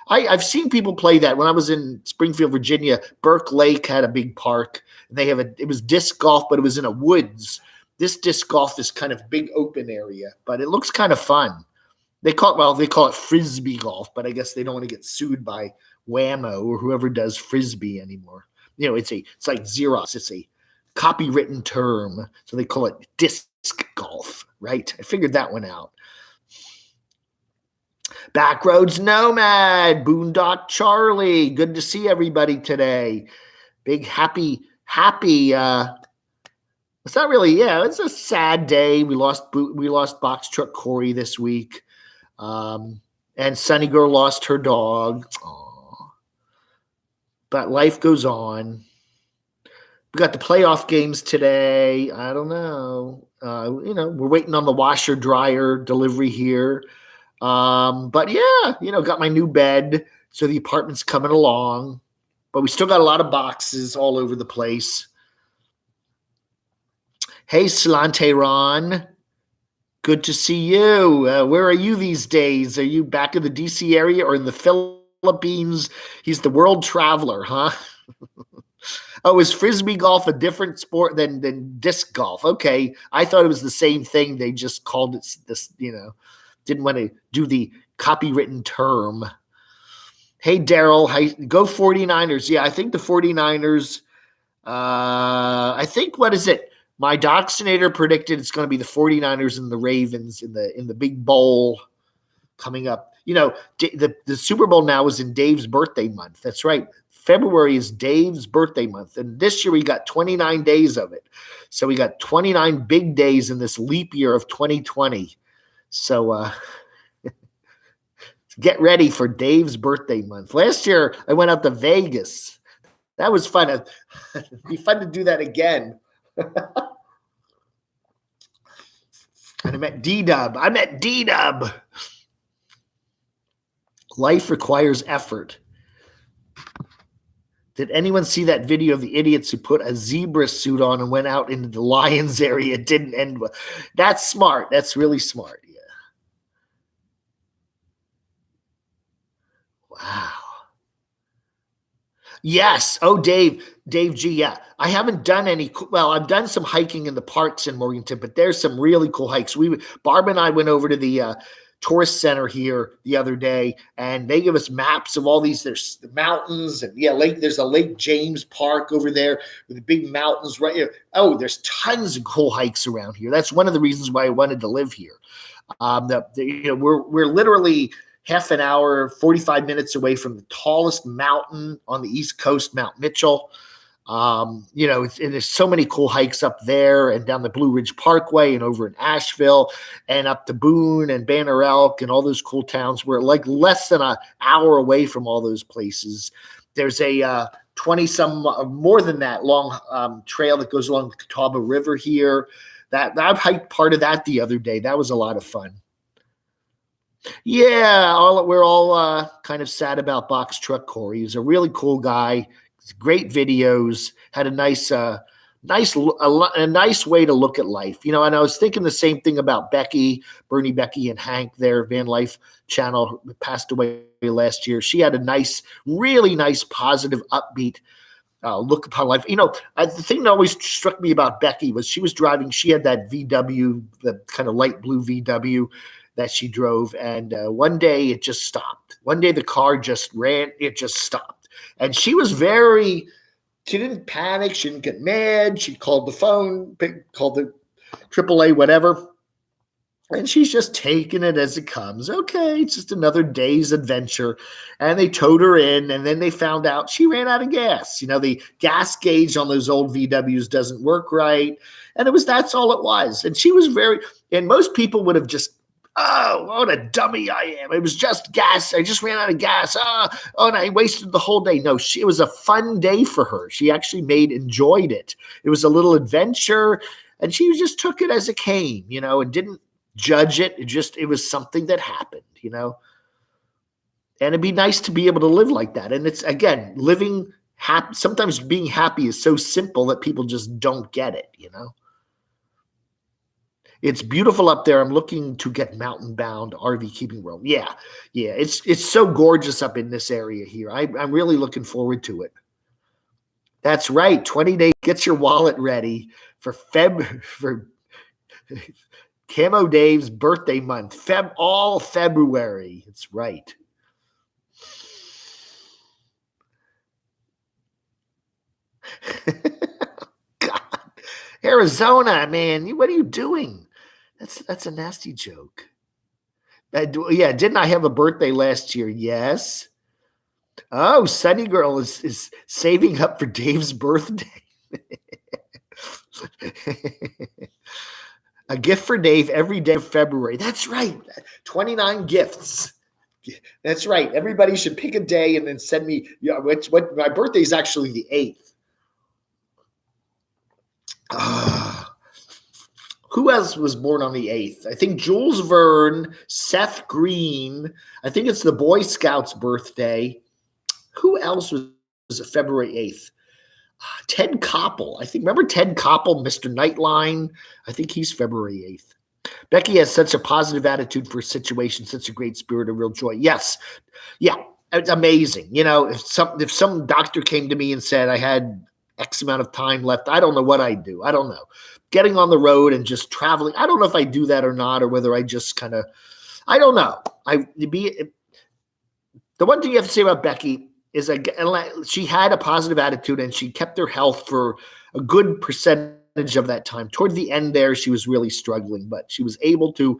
I've seen people play that. When I was in Springfield, Virginia, Burke Lake had a big park. And it was disc golf, but it was in a woods. This disc golf is kind of big open area, but it looks kind of fun. They call it frisbee golf, but I guess they don't want to get sued by Whammo or whoever does frisbee anymore. It's like Xerox. It's a copywritten term. So they call it disc golf, right? I figured that one out. Backroads Nomad, Boondock Charlie. Good to see everybody today. Big happy. It's not really, it's a sad day. We lost Box Truck Corey this week. And Sunny Girl lost her dog. Aww. But life goes on. We got the playoff games today. I don't know. We're waiting on the washer dryer delivery here. But yeah, got my new bed. So the apartment's coming along. But we still got a lot of boxes all over the place. Hey, Salante Ron. Good to see you. Where are you these days? Are you back in the DC area or in the Philippines? He's the world traveler, huh? Oh, is frisbee golf a different sport than disc golf? Okay, I thought it was the same thing. They just called it this, didn't want to do the copywritten term. Hey, Daryl, go 49ers. Yeah, I think the 49ers, I think, what is it? My Doxinator predicted it's going to be the 49ers and the Ravens in the big bowl coming up. The Super Bowl now is in Dave's birthday month. That's right. February is Dave's birthday month. And this year we got 29 days of it. So we got 29 big days in this leap year of 2020. So get ready for Dave's birthday month. Last year I went out to Vegas. That was fun. It'd be fun to do that again. And I met D-Dub. Life requires effort. Did anyone see that video of the idiots who put a zebra suit on and went out into the Lions area? It didn't end well. That's smart. That's really smart. Yeah. Wow. Yes. Oh, Dave G. Yeah. I haven't done I've done some hiking in the parks in Morganton, but there's some really cool hikes. Barb and I went over to the tourist center here the other day, and they give us maps of all these. There's the mountains, and there's a Lake James Park over there with the big mountains right here. Oh, there's tons of cool hikes around here. That's one of the reasons why I wanted to live here. We're literally half an hour, 45 minutes away from the tallest mountain on the East Coast, Mount Mitchell. And there's so many cool hikes up there and down the Blue Ridge Parkway and over in Asheville and up to Boone and Banner Elk and all those cool towns. We're like less than an hour away from all those places. There's a 20-some, more than that, long trail that goes along the Catawba River here. That I hiked part of that the other day. That was a lot of fun. Yeah, we're all kind of sad about Box Truck Corey. He's a really cool guy. Great videos. Had a nice way to look at life. And I was thinking the same thing about Bernie, Becky, and Hank. Their Van Life channel passed away last year. She had a really nice, positive, upbeat look upon life. The thing that always struck me about Becky was she was driving. She had that VW, the kind of light blue VW that she drove, and one day it just stopped. One day the car just ran. It just stopped, and she was very. She didn't panic. She didn't get mad. She called the phone, called the AAA, whatever. And she's just taking it as it comes. Okay, it's just another day's adventure. And they towed her in, and then they found out she ran out of gas. The gas gauge on those old VWs doesn't work right. And that's all it was. And she was and most people would have just, oh, what a dummy I am. It was just gas. I just ran out of gas. And I wasted the whole day. No, it was a fun day for her. She actually enjoyed it. It was a little adventure, and she just took it as it came, and didn't judge it. It was something that happened, and it'd be nice to be able to live like that. And it's, again, living happy. Sometimes being happy is so simple that people just don't get it. It's beautiful up there. I'm looking to get mountain bound RV keeping world. Yeah. It's so gorgeous up in this area here. I'm really looking forward to it. That's right. 20 days. Get your wallet ready for Camo Dave's birthday month, all February. It's right. God, Arizona, man, what are you doing? That's a nasty joke. Yeah, didn't I have a birthday last year? Yes. Oh, Sunny Girl is saving up for Dave's birthday. A gift for Dave every day of February. That's right. 29 gifts. That's right. Everybody should pick a day and then send me. What my birthday is actually the 8th. Who else was born on the 8th? I think Jules Verne, Seth Green. I think it's the Boy Scouts' birthday. Who else was February 8th? Ted Koppel. Remember Ted Koppel, Mr. Nightline? I think he's February 8th. Becky has such a positive attitude for situations, such a great spirit of real joy. Yes. Yeah. It's amazing. If some doctor came to me and said I had X amount of time left, I don't know what I'd do. I don't know. Getting on the road and just traveling. I don't know if I do that or not, or whether I just kind of, I don't know. The one thing you have to say about Becky is she had a positive attitude, and she kept her health for a good percentage of that time. Toward the end there, she was really struggling, but she was able to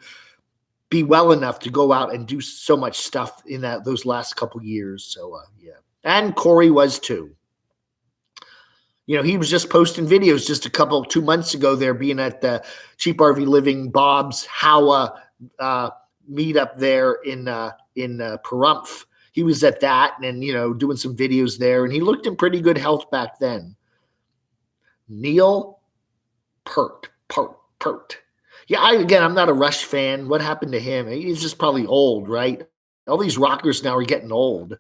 be well enough to go out and do so much stuff in those last couple years. So, yeah. And Corey was too. He was just posting videos just 2 months ago there, being at the Cheap RV Living Bob's Howa meetup there in Pahrump. He was at that and, doing some videos there, and he looked in pretty good health back then. Neil Peart. Yeah, I'm not a Rush fan. What happened to him? He's just probably old, right? All these rockers now are getting old.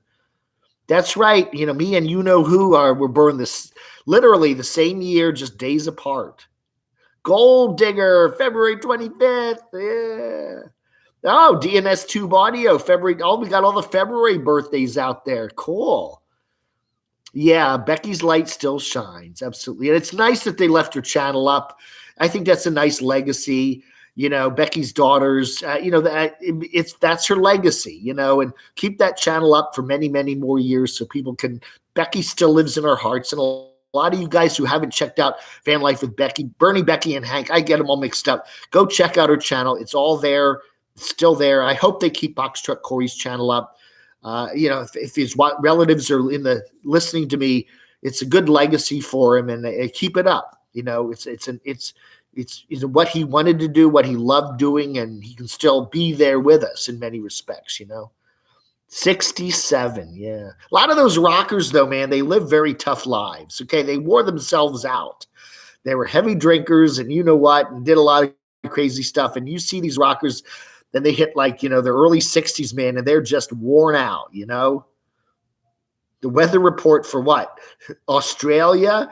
That's right. Me and who were born literally the same year, just days apart. Gold Digger, February 25th. Yeah. Oh, DNS Tube Audio, February. Oh, we got all the February birthdays out there. Cool. Yeah, Becky's light still shines. Absolutely. And it's nice that they left her channel up. I think that's a nice legacy. Becky's daughters, that's her legacy, and keep that channel up for many, many more years so people can. Becky still lives in our hearts. And a lot of you guys who haven't checked out Van Life with Becky, Bernie, Becky, and Hank, I get them all mixed up. Go check out her channel. It's all there. Still there. I hope they keep Box Truck Corey's channel up. If his relatives are listening to me, it's a good legacy for him, and they keep it up. It's what he wanted to do, what he loved doing, and he can still be there with us in many respects. 67, yeah. A lot of those rockers, though, man, they live very tough lives. Okay, they wore themselves out. They were heavy drinkers, and and did a lot of crazy stuff. And you see these rockers. Then they hit their early 60s, man, and they're just worn out, The weather report for what? Australia?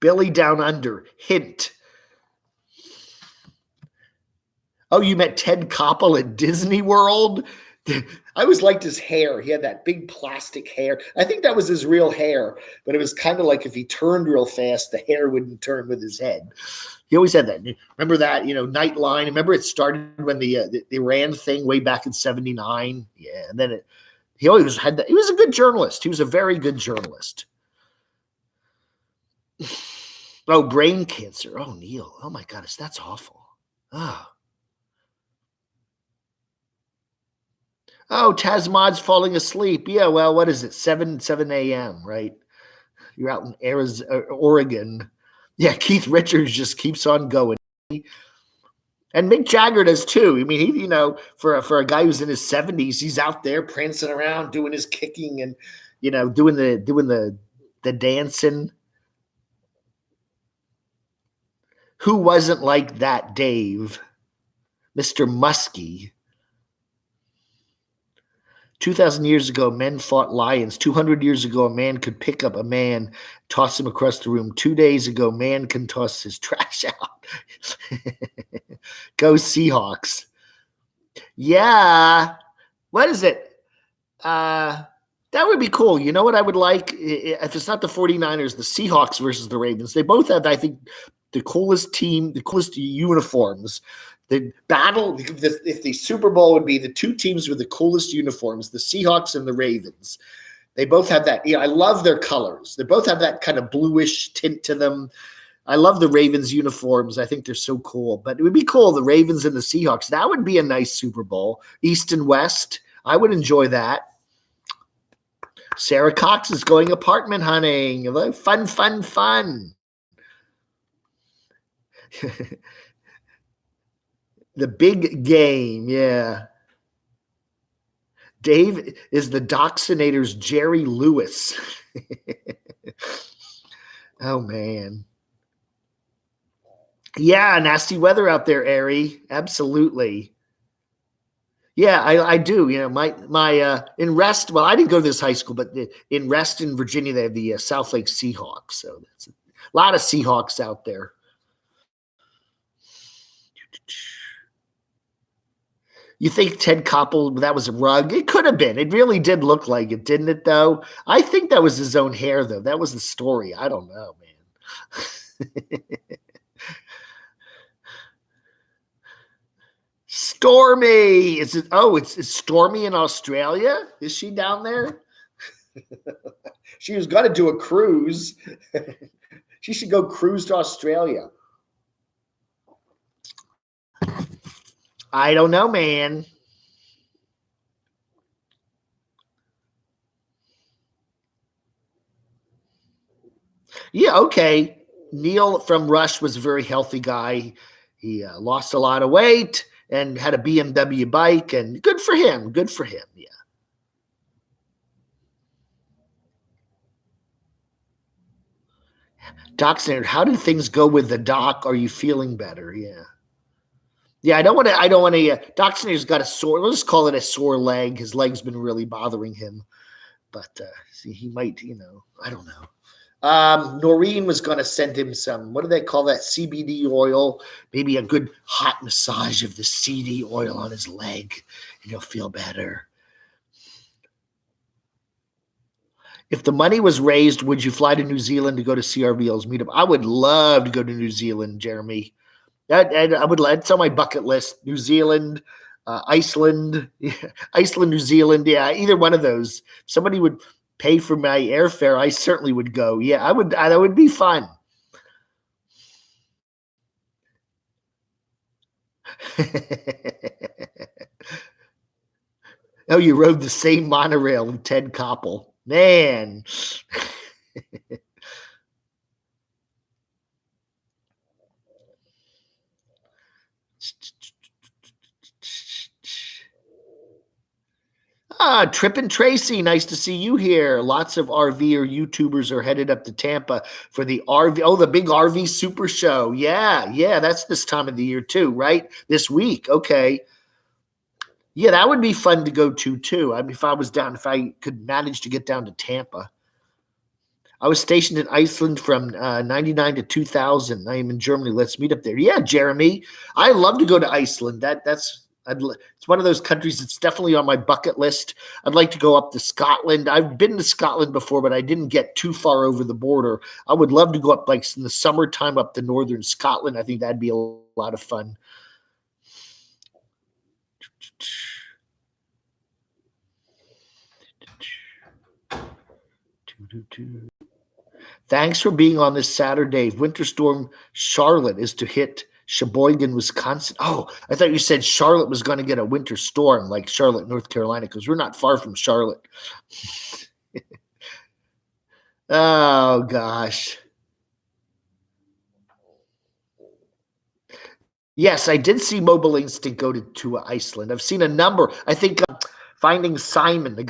Billy Down Under. Hint. Oh, you met Ted Koppel at Disney World? I always liked his hair. He had that big plastic hair. I think that was his real hair, but it was kind of like if he turned real fast, the hair wouldn't turn with his head. He always had that. Remember that, Nightline? Remember it started when the Iran thing way back in '79? Yeah, and then he always had that. He was a good journalist. He was a very good journalist. Oh, brain cancer. Oh, Neil. Oh, my goodness. That's awful. Oh, Tasmad's falling asleep. Yeah, well, what is it? 7 a.m., right? You're out in Arizona, Oregon. Yeah, Keith Richards just keeps on going. And Mick Jagger does too. I mean, he, for a guy who's in his 70s, he's out there prancing around, doing his kicking and, doing the dancing. Who wasn't like that, Dave? Mr. Muskie. 2,000 years ago, men fought lions. 200 years ago, a man could pick up a man, toss him across the room. 2 days ago, man can toss his trash out. Go Seahawks. Yeah. What is it? That would be cool. You know what I would like? If it's not the 49ers, the Seahawks versus the Ravens. They both have, I think, the coolest team, the coolest uniforms. The battle, if the Super Bowl would be the two teams with the coolest uniforms, the Seahawks and the Ravens. They both have that. I love their colors. They both have that kind of bluish tint to them. I love the Ravens uniforms. I think they're so cool. But it would be cool, the Ravens and the Seahawks. That would be a nice Super Bowl. East and West. I would enjoy that. Sarah Cox is going apartment hunting. Fun, fun, fun. The big game, yeah. Dave is the Doxinator's Jerry Lewis. Oh, man. Yeah, nasty weather out there, Ari. Absolutely. Yeah, I do. My in Rest, well, I didn't go to this high school, but in Reston, Virginia, they have the South Lake Seahawks. So that's a lot of Seahawks out there. You think Ted Koppel, that was a rug? It could have been. It really did look like it, didn't it, though? I think that was his own hair, though. That was the story. I don't know, man. Stormy. Is it? Oh, it's Stormy in Australia? Is she down there? She was going to do a cruise. She should go cruise to Australia. I don't know, man. Yeah, okay. Neil from Rush was a very healthy guy. He lost a lot of weight and had a BMW bike, and good for him. Good for him, yeah. Doc Standard, how did things go with the doc? Are you feeling better? Yeah. Yeah, I don't want to. Doc Snyder's got a sore. Let's call it a sore leg. His leg's been really bothering him, but see, he might. I don't know. Noreen was going to send him some. What do they call that? CBD oil. Maybe a good hot massage of the CD oil on his leg, and he'll feel better. If the money was raised, would you fly to New Zealand to go to CRVL's meetup? I would love to go to New Zealand, Jeremy. I would. That's on my bucket list. New Zealand, Iceland, Iceland, New Zealand. Yeah, either one of those. If somebody would pay for my airfare, I certainly would go. Yeah, I would. That would be fun. Oh, you rode the same monorail with Ted Koppel, man. Trip and Tracy, nice to see you here. Lots of RV or YouTubers are headed up to Tampa for the RV. Oh, the big RV Super Show. Yeah, that's this time of the year too, right? This week, okay. Yeah, that would be fun to go to too. I mean, if I could manage to get down to Tampa. I was stationed in Iceland from 99 to 2000. I am in Germany. Let's meet up there. Yeah, Jeremy. I love to go to Iceland. It's one of those countries that's definitely on my bucket list. I'd like to go up to Scotland. I've been to Scotland before, but I didn't get too far over the border. I would love to go up like in the summertime up to northern Scotland. I think that'd be a lot of fun. Thanks for being on this SaturDAVE. Winter Storm Charlotte is to hit Sheboygan, Wisconsin. Oh, I thought you said Charlotte was going to get a winter storm like Charlotte, North Carolina, because we're not far from Charlotte. Oh, gosh. Yes, I did see Mobile Instinct go to Iceland. I've seen a number. I think Finding Simon, the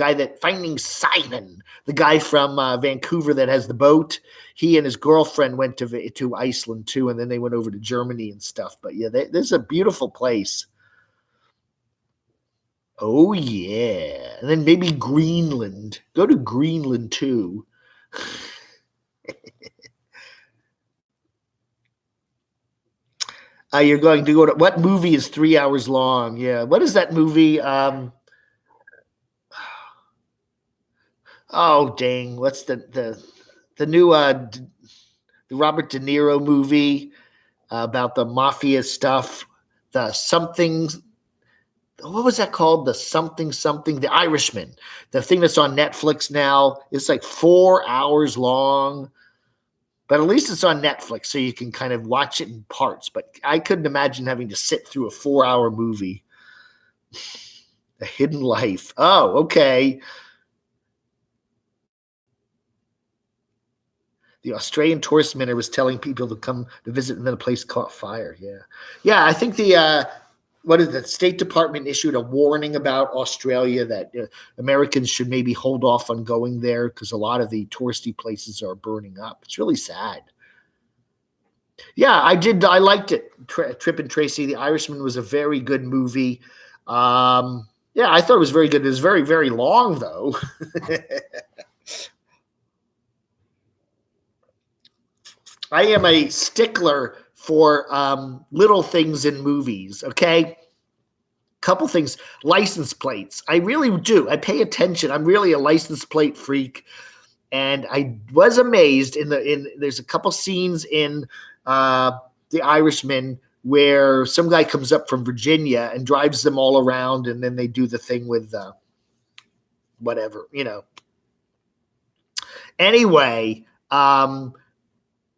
guy from Vancouver that has the boat. He and his girlfriend went to Iceland too, and then they went over to Germany and stuff. But yeah, this is a beautiful place. Oh yeah, and then maybe Greenland. Go to Greenland too. You're going to go to what movie is 3 hours long? Yeah, what is that movie? Oh dang! What's the new the Robert De Niro movie about the mafia stuff? The something. What was that called? The something. The Irishman. The thing that's on Netflix now. It's like 4 hours long, but at least it's on Netflix, so you can kind of watch it in parts. But I couldn't imagine having to sit through a 4-hour movie. A Hidden Life. Oh, okay. The Australian tourist minister was telling people to come to visit, and then a place caught fire. Yeah. I think the State Department issued a warning about Australia that Americans should maybe hold off on going there because a lot of the touristy places are burning up. It's really sad. Yeah, I did. I liked it. Trip and Tracy. The Irishman was a very good movie. Yeah, I thought it was very good. It was very, very long though. I am a stickler for little things in movies, okay? Couple things. License plates. I really do. I pay attention. I'm really a license plate freak. And I was amazed there's a couple scenes in The Irishman where some guy comes up from Virginia and drives them all around, and then they do the thing with whatever, Anyway,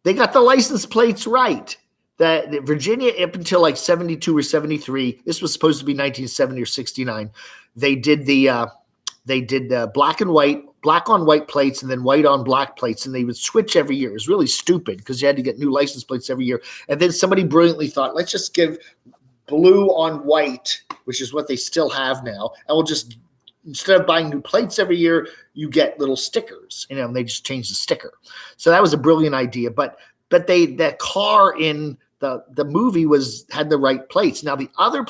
they got the license plates right. The Virginia, up until like 72 or 73, this was supposed to be 1970 or 69. They did the black on white plates, and then white on black plates, and they would switch every year. It was really stupid because you had to get new license plates every year. And then somebody brilliantly thought, let's just give blue on white, which is what they still have now, and we'll just, instead of buying new plates every year, you get little stickers, and they just changed the sticker. So that was a brilliant idea. But that car in the movie had the right plates. Now the other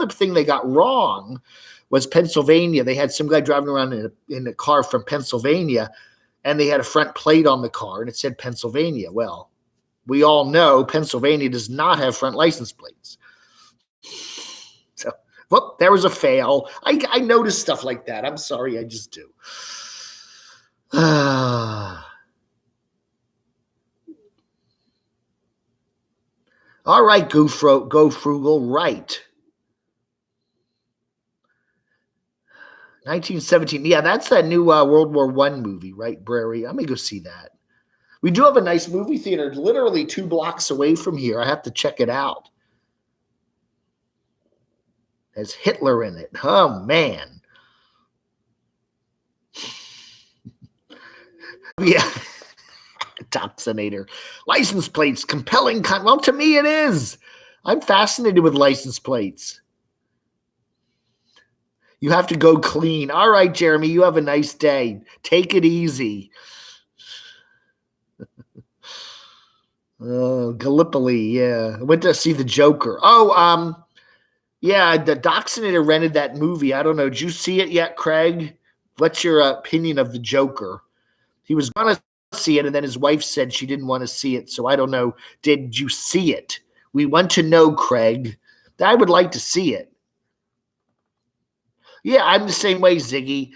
thing they got wrong was Pennsylvania. They had some guy driving around in a car from Pennsylvania, and they had a front plate on the car, and it said Pennsylvania. Well, we all know Pennsylvania does not have front license plates. So, well, there was a fail. I notice stuff like that. I'm sorry, I just do. All right, go frugal, right. 1917. Yeah, that's that new World War I movie, right, Brary? I'm going to go see that. We do have a nice movie theater literally 2 blocks away from here. I have to check it out. Has Hitler in it. Oh, man. Yeah. Topsinator. License plates, compelling. Well, to me it is. I'm fascinated with license plates. You have to go clean. All right, Jeremy, you have a nice day. Take it easy. Gallipoli, yeah. I went to see The Joker. Yeah, the Doxinator rented that movie. I don't know. Did you see it yet, Craig? What's your opinion of The Joker? He was going to see it, and then his wife said she didn't want to see it, so I don't know. Did you see it? We want to know, Craig. I would like to see it. Yeah, I'm the same way, Ziggy.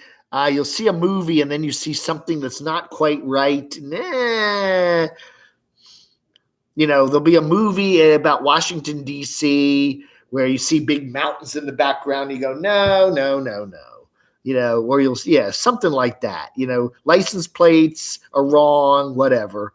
You'll see a movie and then you see something that's not quite right. Nah. There'll be a movie about Washington, D.C., where you see big mountains in the background. You go, no, no, no, no. Or something like that. License plates are wrong, whatever.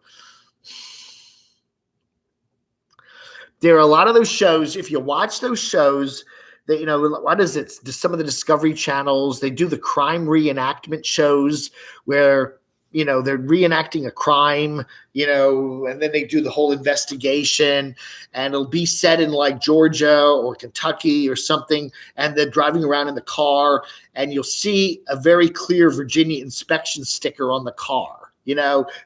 There are a lot of those shows. If you watch those shows, that what is it? Some of the Discovery channels, they do the crime reenactment shows where they're reenacting a crime, and then they do the whole investigation, and it'll be set in like Georgia or Kentucky or something, and they're driving around in the car, and you'll see a very clear Virginia inspection sticker on the car.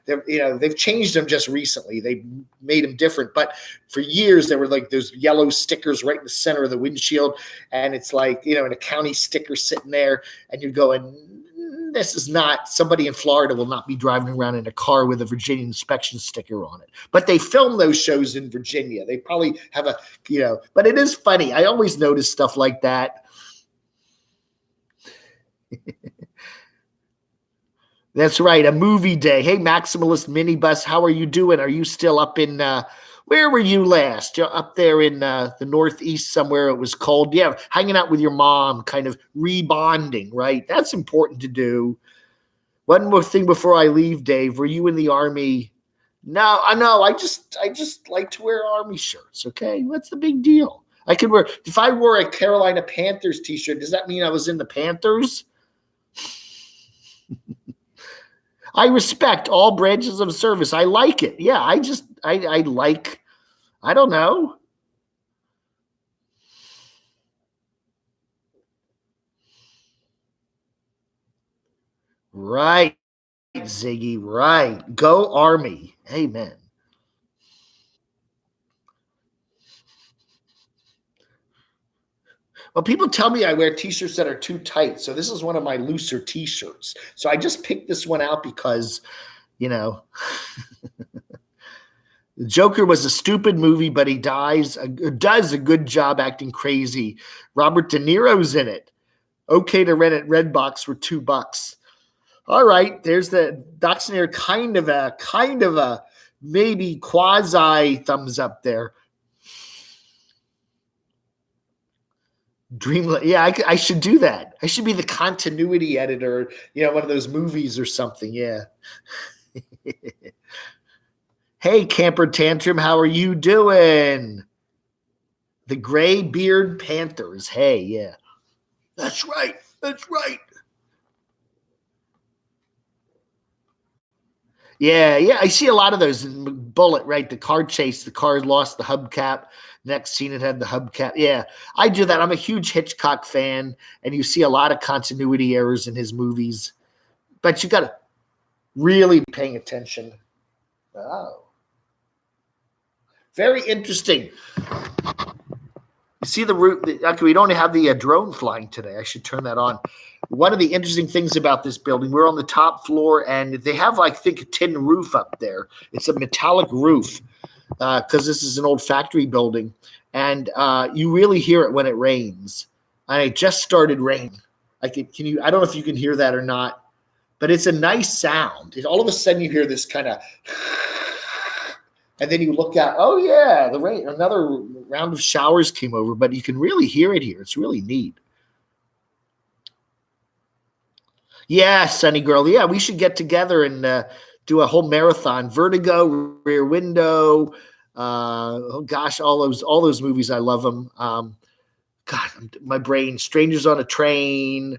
They've changed them just recently. They made them different, but for years there were like those yellow stickers right in the center of the windshield, and it's like and a county sticker sitting there, and you're going, this is not, somebody in Florida will not be driving around in a car with a Virginia inspection sticker on it. But they film those shows in Virginia. They probably have but it is funny. I always notice stuff like that. That's right. A movie day. Hey, Maximalist Minibus, how are you doing? Are you still up in, where were you last? You're up there in the Northeast somewhere, it was cold. Yeah, hanging out with your mom, kind of rebonding, right? That's important to do. One more thing before I leave, Dave. Were you in the Army? No, I know. I just like to wear Army shirts, okay? What's the big deal? I could wear, if I wore a Carolina Panthers t-shirt, does that mean I was in the Panthers? I respect all branches of service. I like it. Yeah, I like, I don't know. Right, Ziggy, right. Go Army. Amen. Well, people tell me I wear t-shirts that are too tight. So this is one of my looser t-shirts. So I just picked this one out because, the Joker was a stupid movie, but he does a good job acting crazy. Robert De Niro's in it. Okay to rent at Redbox for $2. All right, there's the Doxonair, kind of a maybe quasi thumbs up there. Dreamland, yeah, I should do that. I should be the continuity editor, one of those movies or something. Yeah. Hey, Camper Tantrum, how are you doing? The Gray Beard Panthers. Hey, yeah. That's right. That's right. Yeah, yeah. I see a lot of those in Bullet, right? The car chase, the car lost the hubcap. Next scene, it had the hubcap. Yeah, I do that. I'm a huge Hitchcock fan, and you see a lot of continuity errors in his movies. But you got to really be paying attention. Oh. Very interesting. You see the route. Okay, we don't have the drone flying today. I should turn that on. One of the interesting things about this building, we're on the top floor, and they have, I think, a tin roof up there. It's a metallic roof because this is an old factory building, and you really hear it when it rains. And it just started raining. Can you? I don't know if you can hear that or not, but it's a nice sound. All of a sudden, you hear this kind of. And then you look out, oh yeah, the rain, another round of showers came over, but you can really hear it here. It's really neat. Yeah, Sunny Girl. Yeah, we should get together and do a whole marathon. Vertigo, Rear Window. Oh gosh, all those movies. I love them. God, my brain. Strangers on a Train.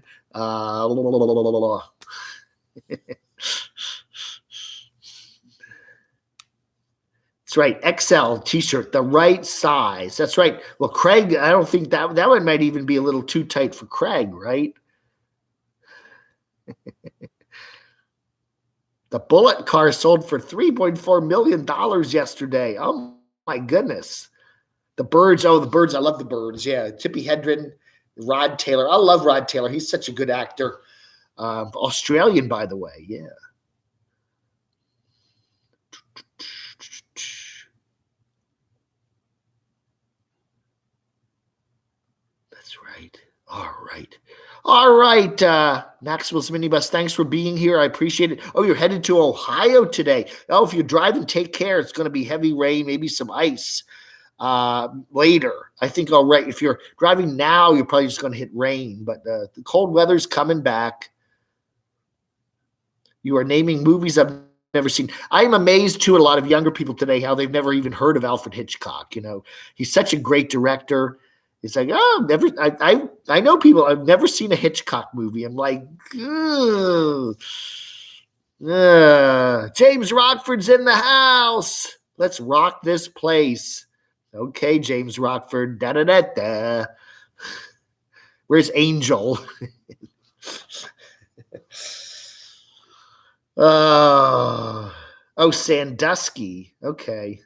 That's right. XL t-shirt, the right size. That's right. Well, Craig, I don't think that one might even be a little too tight for Craig, right? The Bullet car sold for $3.4 million yesterday. Oh my goodness. The Birds. Oh, the Birds. I love the Birds. Yeah. Tippi Hedren, Rod Taylor. I love Rod Taylor. He's such a good actor. Australian, by the way. Yeah. That's right. All right. All right, Maxwell's Minibus, thanks for being here. I appreciate it. Oh, you're headed to Ohio today. Oh, if you're driving, take care. It's going to be heavy rain, maybe some ice later. I think if you're driving now, you're probably just going to hit rain, but the cold weather's coming back. You are naming movies I've never seen. I'm amazed too, a lot of younger people today, how they've never even heard of Alfred Hitchcock. He's such a great director. It's like, I know people, I've never seen a Hitchcock movie. I'm like, James Rockford's in the house. Let's rock this place. Okay, James Rockford. Da da da da. Where's Angel? Sandusky. Okay.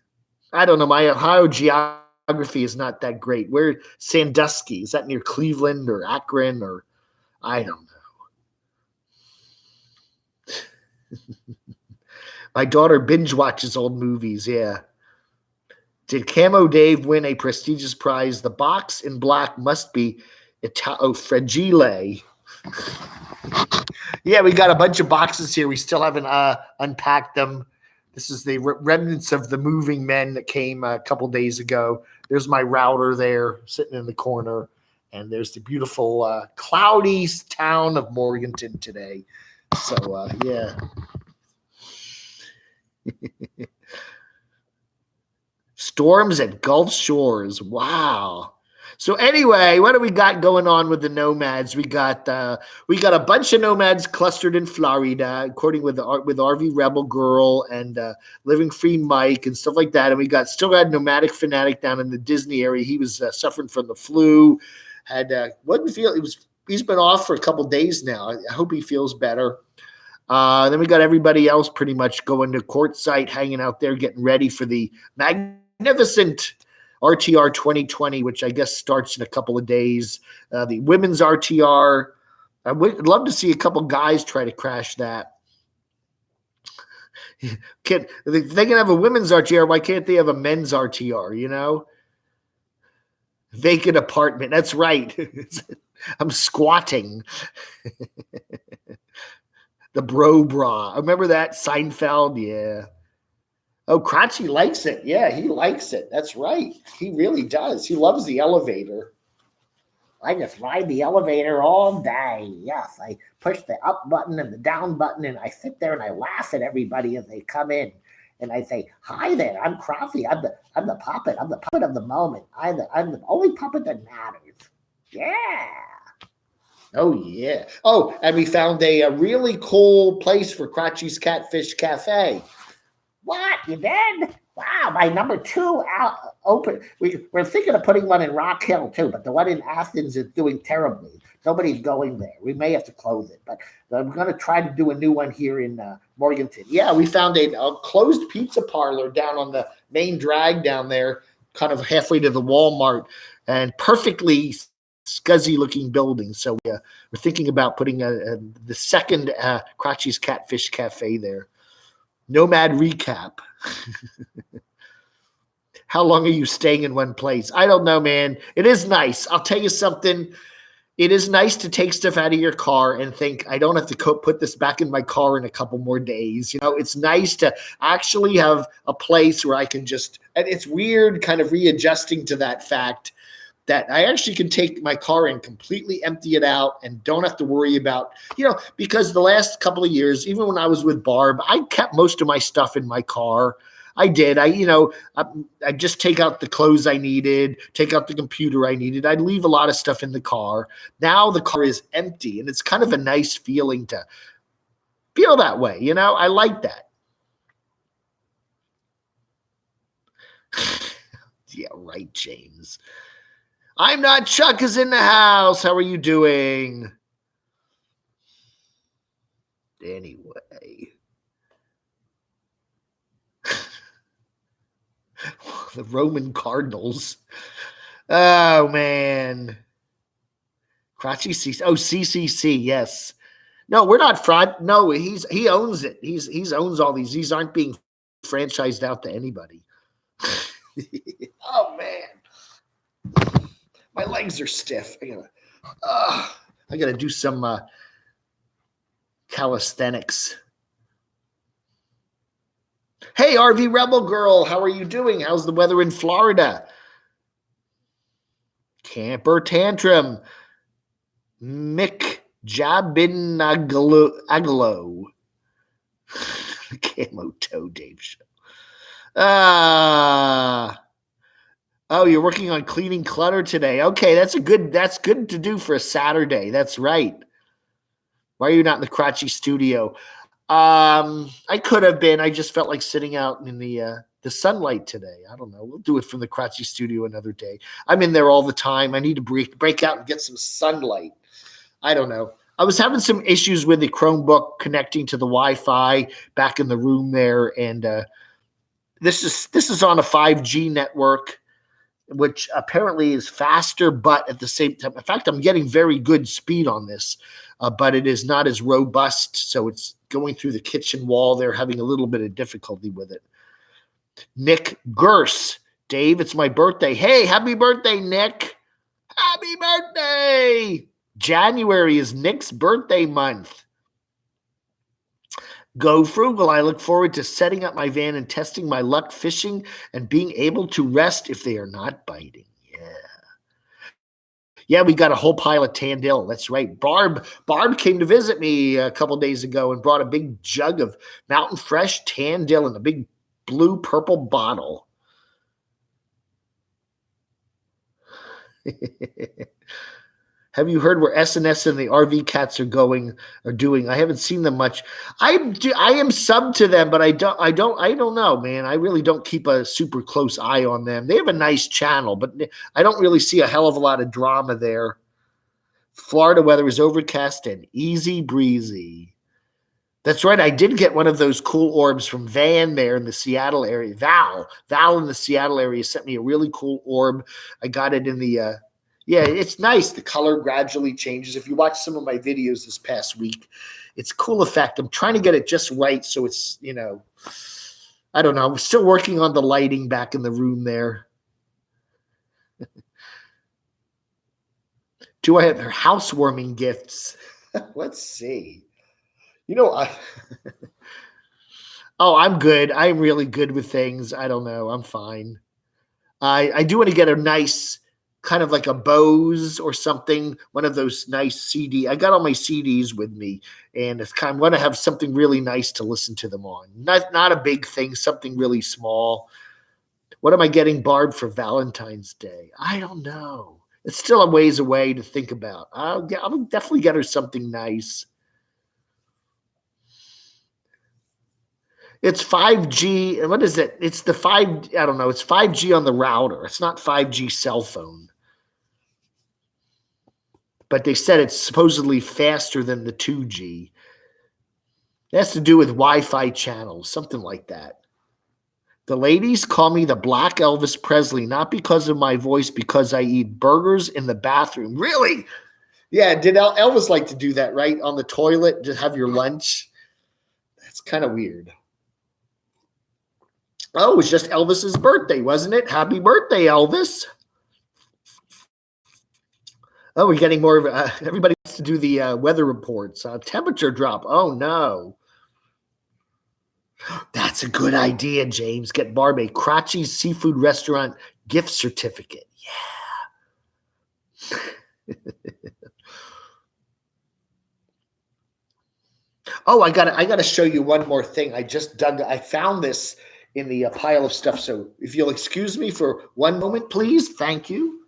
I don't know. My Ohio geography is not that great. Where Sandusky? Is that near Cleveland or Akron or I don't know. My daughter binge watches old movies. Yeah. Did Camo Dave win a prestigious prize? The box in black must be Fragile. Yeah, we got a bunch of boxes here. We still haven't unpacked them. This is the remnants of the moving men that came a couple days ago. There's my router there sitting in the corner. And there's the beautiful cloudy town of Morganton today. So, yeah. Storms at Gulf Shores. Wow. So anyway, what do we got going on with the nomads? We got a bunch of nomads clustered in Florida, according with RV Rebel Girl and Living Free Mike and stuff like that. And we still got Nomadic Fanatic down in the Disney area. He was suffering from the flu. He's been off for a couple days now. I hope he feels better. Then we got everybody else pretty much going to Quartzsite, hanging out there, getting ready for the magnificent RTR 2020, which I guess starts in a couple of days. The women's RTR. I would love to see a couple guys try to crash that. If they can have a women's RTR, why can't they have a men's RTR, Vacant apartment. That's right. I'm squatting. The bra. Remember that? Seinfeld? Yeah. Oh, Crotchy likes it. Yeah, he likes it. That's right. He really does. He loves the elevator. I just ride the elevator all day. Yes, I push the up button and the down button, and I sit there and I laugh at everybody as they come in. And I say, "Hi there, I'm Croffy. I'm the puppet. I'm the puppet of the moment. I'm the only puppet that matters." Yeah. Oh, yeah. Oh, and we found a really cool place for Crotchy's Catfish Cafe. What? You did? Wow, my number 2 open. We're thinking of putting one in Rock Hill too, but the one in Athens is doing terribly. Nobody's going there. We may have to close it, but I'm going to try to do a new one here in Morganton. Yeah, we found a closed pizza parlor down on the main drag down there, kind of halfway to the Walmart, and perfectly scuzzy looking building. So we're thinking about putting the second Crotchy's Catfish Cafe there. Nomad recap. How long are you staying in one place? I don't know, man. It is nice. I'll tell you something. It is nice to take stuff out of your car and think, I don't have to put this back in my car in a couple more days. It's nice to actually have a place where I can and it's weird kind of readjusting to that fact that I actually can take my car and completely empty it out and don't have to worry about, because the last couple of years, even when I was with Barb, I kept most of my stuff in my car. I did. I just take out the clothes I needed, take out the computer I needed. I'd leave a lot of stuff in the car. Now the car is empty, and it's kind of a nice feeling to feel that way. I like that. Yeah, right, James. I'm not Chuck is in the house. How are you doing? Anyway. The Roman Cardinals. Oh, man. Crotchy CC. Oh, CCC, yes. No, we're not fraud. No, he owns it. He owns all these. These aren't being franchised out to anybody. Oh, man. My legs are stiff. I got to do some calisthenics. Hey, RV Rebel Girl, how are you doing? How's the weather in Florida? Camper Tantrum. Mick Jabinagalo. Camo Toe Dave show. Oh, you're working on cleaning clutter today. Okay, that's good to do for a Saturday. That's right. Why are you not in the Crotchy studio? I could have been. I just felt like sitting out in the sunlight today. I don't know. We'll do it from the Crotchy studio another day. I'm in there all the time. I need to break out and get some sunlight. I don't know. I was having some issues with the Chromebook connecting to the Wi-Fi back in the room there, and this is on a 5G network, which apparently is faster, but at the same time, in fact, I'm getting very good speed on this, but it is not as robust, so it's going through the kitchen wall. They're having a little bit of difficulty with it. Nick Gurse. Dave, it's my birthday. Hey, happy birthday, Nick. Happy birthday. January is Nick's birthday month. Go Frugal. I look forward to setting up my van and testing my luck fishing and being able to rest if they are not biting. Yeah, we got a whole pile of tan dill. That's right. Barb came to visit me a couple days ago and brought a big jug of Mountain Fresh tan dill in a big blue purple bottle. Have you heard where S&S and the RV Cats are doing? I haven't seen them much. I am sub to them, but I don't know, man. I really don't keep a super close eye on them. They have a nice channel, but I don't really see a hell of a lot of drama there. Florida weather is overcast and easy breezy. That's right. I did get one of those cool orbs from Van there in the Seattle area. Val in the Seattle area sent me a really cool orb. I got it in the yeah, it's nice. The color gradually changes. If you watch some of my videos this past week, it's a cool effect. I'm trying to get it just right so it's, I don't know. I'm still working on the lighting back in the room there. Do I have housewarming gifts? Let's see. Oh, I'm good. I'm really good with things. I don't know. I'm fine. I do want to get a nice kind of like a Bose or something, one of those nice CD. I got all my CDs with me, and it's kind of want to have something really nice to listen to them on. Not a big thing, something really small. What am I getting Barb for Valentine's Day? I don't know. It's still a ways away to think about. I'll definitely get her something nice. It's 5G. What is it? It's the 5. I don't know. It's 5G on the router. It's not 5G cell phone. But they said it's supposedly faster than the 2G. It has to do with Wi-Fi channels, something like that. The ladies call me the Black Elvis Presley, not because of my voice, because I eat burgers in the bathroom. Really? Yeah, did Elvis like to do that, right? On the toilet, to have your lunch? That's kind of weird. Oh, it was just Elvis's birthday, wasn't it? Happy birthday, Elvis. Oh, we're getting more of everybody wants to do the weather reports. Temperature drop. Oh, no. That's a good idea, James. Get Barb a Crotchy's Seafood Restaurant gift certificate. Yeah. Oh, I gotta show you one more thing. I found this in the pile of stuff. So if you'll excuse me for one moment, please. Thank you.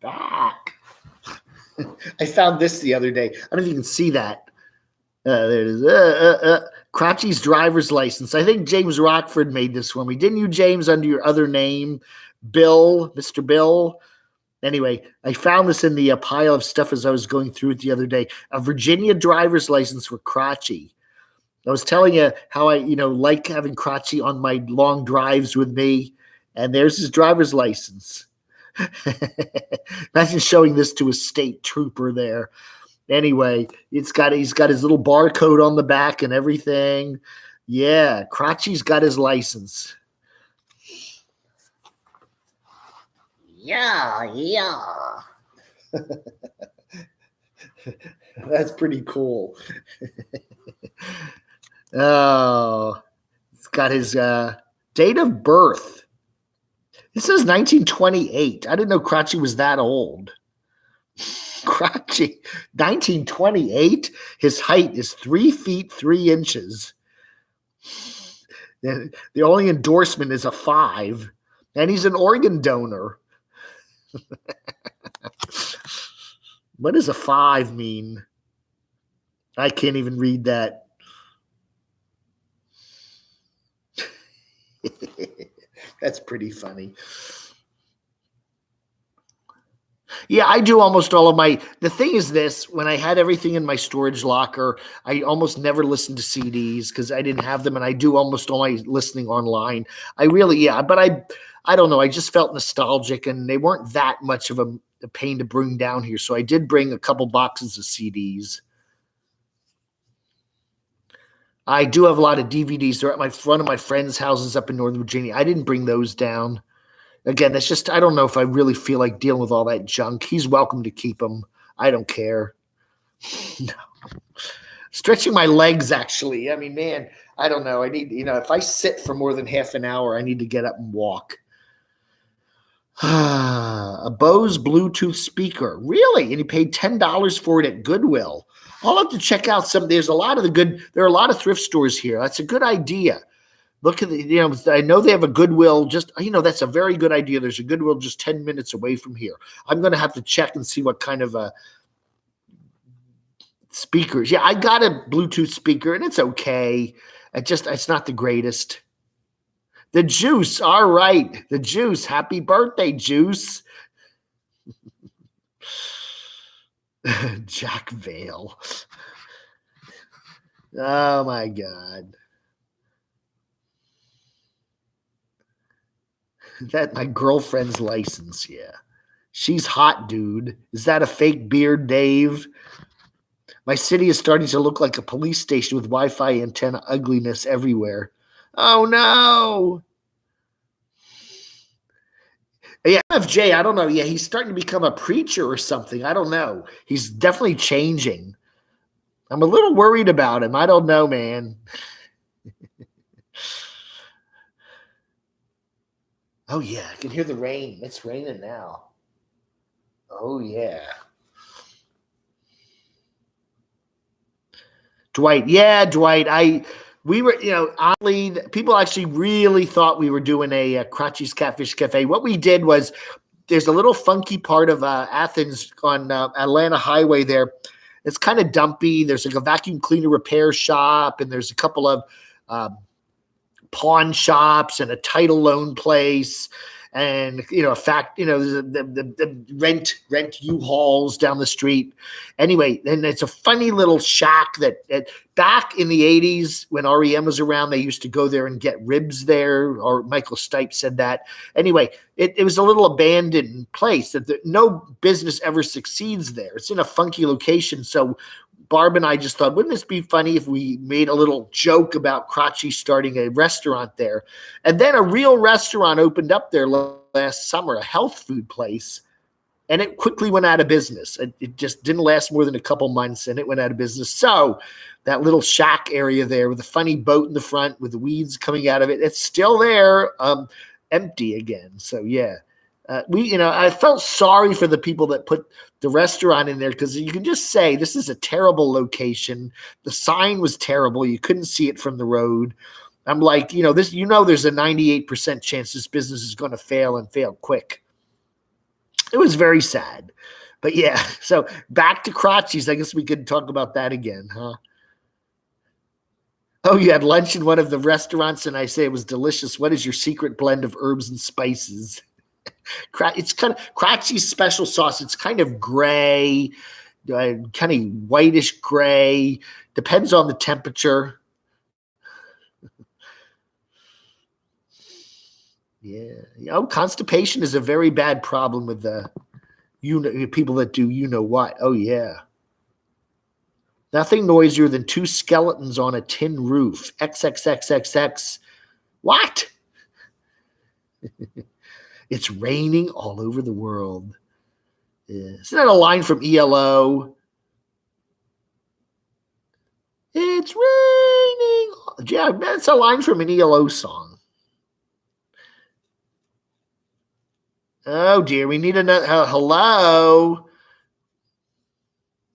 Back. I found this the other day. I don't know if you can see that. There it is. Crotchy's driver's license. I think James Rockford made this for me. Didn't you, James, under your other name? Bill, Mr. Bill. Anyway, I found this in the pile of stuff as I was going through it the other day. A Virginia driver's license for Crotchy. I was telling you how I, like having Crotchy on my long drives with me. And there's his driver's license. Imagine showing this to a state trooper there. Anyway, he's got his little barcode on the back and everything. Yeah, Crotchy's got his license. Yeah. That's pretty cool. Oh, it's got his date of birth. It says 1928. I didn't know Crotchy was that old. Crotchy, 1928. His height is 3 feet 3 inches. The only endorsement is a 5, and he's an organ donor. What does a 5 mean? I can't even read that. That's pretty funny. Yeah, I do almost all of my. The thing is this: when I had everything in my storage locker, I almost never listened to CDs because I didn't have them, and I do almost all my listening online. I really, but I don't know. I just felt nostalgic, and they weren't that much of a pain to bring down here, so I did bring a couple boxes of CDs. I do have a lot of DVDs. They're at one of my friends' houses up in Northern Virginia. I didn't bring those down. Again, that's just, I don't know if I really feel like dealing with all that junk. He's welcome to keep them. I don't care. No. Stretching my legs, actually. I mean, man, I don't know. I need, if I sit for more than half an hour, I need to get up and walk. A Bose Bluetooth speaker. Really? And he paid $10 for it at Goodwill. I'll have to check out some. There are a lot of thrift stores here. That's a good idea. Look at I know they have a Goodwill that's a very good idea. There's a Goodwill just 10 minutes away from here. I'm going to have to check and see what kind of speakers. Yeah, I got a Bluetooth speaker and it's okay. It's not the greatest. The Juice. All right. The Juice. Happy birthday, Juice. Jack Vale. Oh my God. That my girlfriend's license, yeah. She's hot, dude. Is that a fake beard, Dave? My city is starting to look like a police station with Wi-Fi antenna ugliness everywhere. Oh no. Yeah, FJ, I don't know. Yeah, he's starting to become a preacher or something. I don't know. He's definitely changing. I'm a little worried about him. I don't know, man. Oh, yeah, I can hear the rain. It's raining now. Oh, yeah. Dwight. Yeah, Dwight. We were, oddly, people actually really thought we were doing a Crotchy's Catfish Cafe. What we did was there's a little funky part of Athens on Atlanta Highway there. It's kind of dumpy. There's like a vacuum cleaner repair shop, and there's a couple of pawn shops and a title loan place, and the rent U-Hauls down the street. Anyway, and it's a funny little shack that back in the 80s when REM was around, they used to go there and get ribs there, or Michael Stipe said that. Anyway, it was a little abandoned place that no business ever succeeds there. It's in a funky location, so Barb and I just thought, wouldn't this be funny if we made a little joke about Crotchy starting a restaurant there? And then a real restaurant opened up there last summer, a health food place, and it quickly went out of business. It just didn't last more than a couple months, and it went out of business. So that little shack area there with a funny boat in the front with the weeds coming out of it, it's still there, empty again. So, yeah. I felt sorry for the people that put the restaurant in there, because you can just say this is a terrible location. The sign was terrible. You couldn't see it from the road. I'm like, there's a 98% chance this business is going to fail and fail quick. It was very sad. But yeah, so back to Crotchy's. I guess we could talk about that again, huh? Oh, you had lunch in one of the restaurants, and I say it was delicious. What is your secret blend of herbs and spices? It's kind of Kratzy's special sauce. It's kind of gray, kind of whitish gray. Depends on the temperature. Yeah. Constipation is a very bad problem with the people that do what. Oh yeah. Nothing noisier than two skeletons on a tin roof. XXXXX. What? It's raining all over the world. Yeah. Isn't that a line from ELO? It's raining. Yeah, that's a line from an ELO song. Oh dear, we need another. Hello.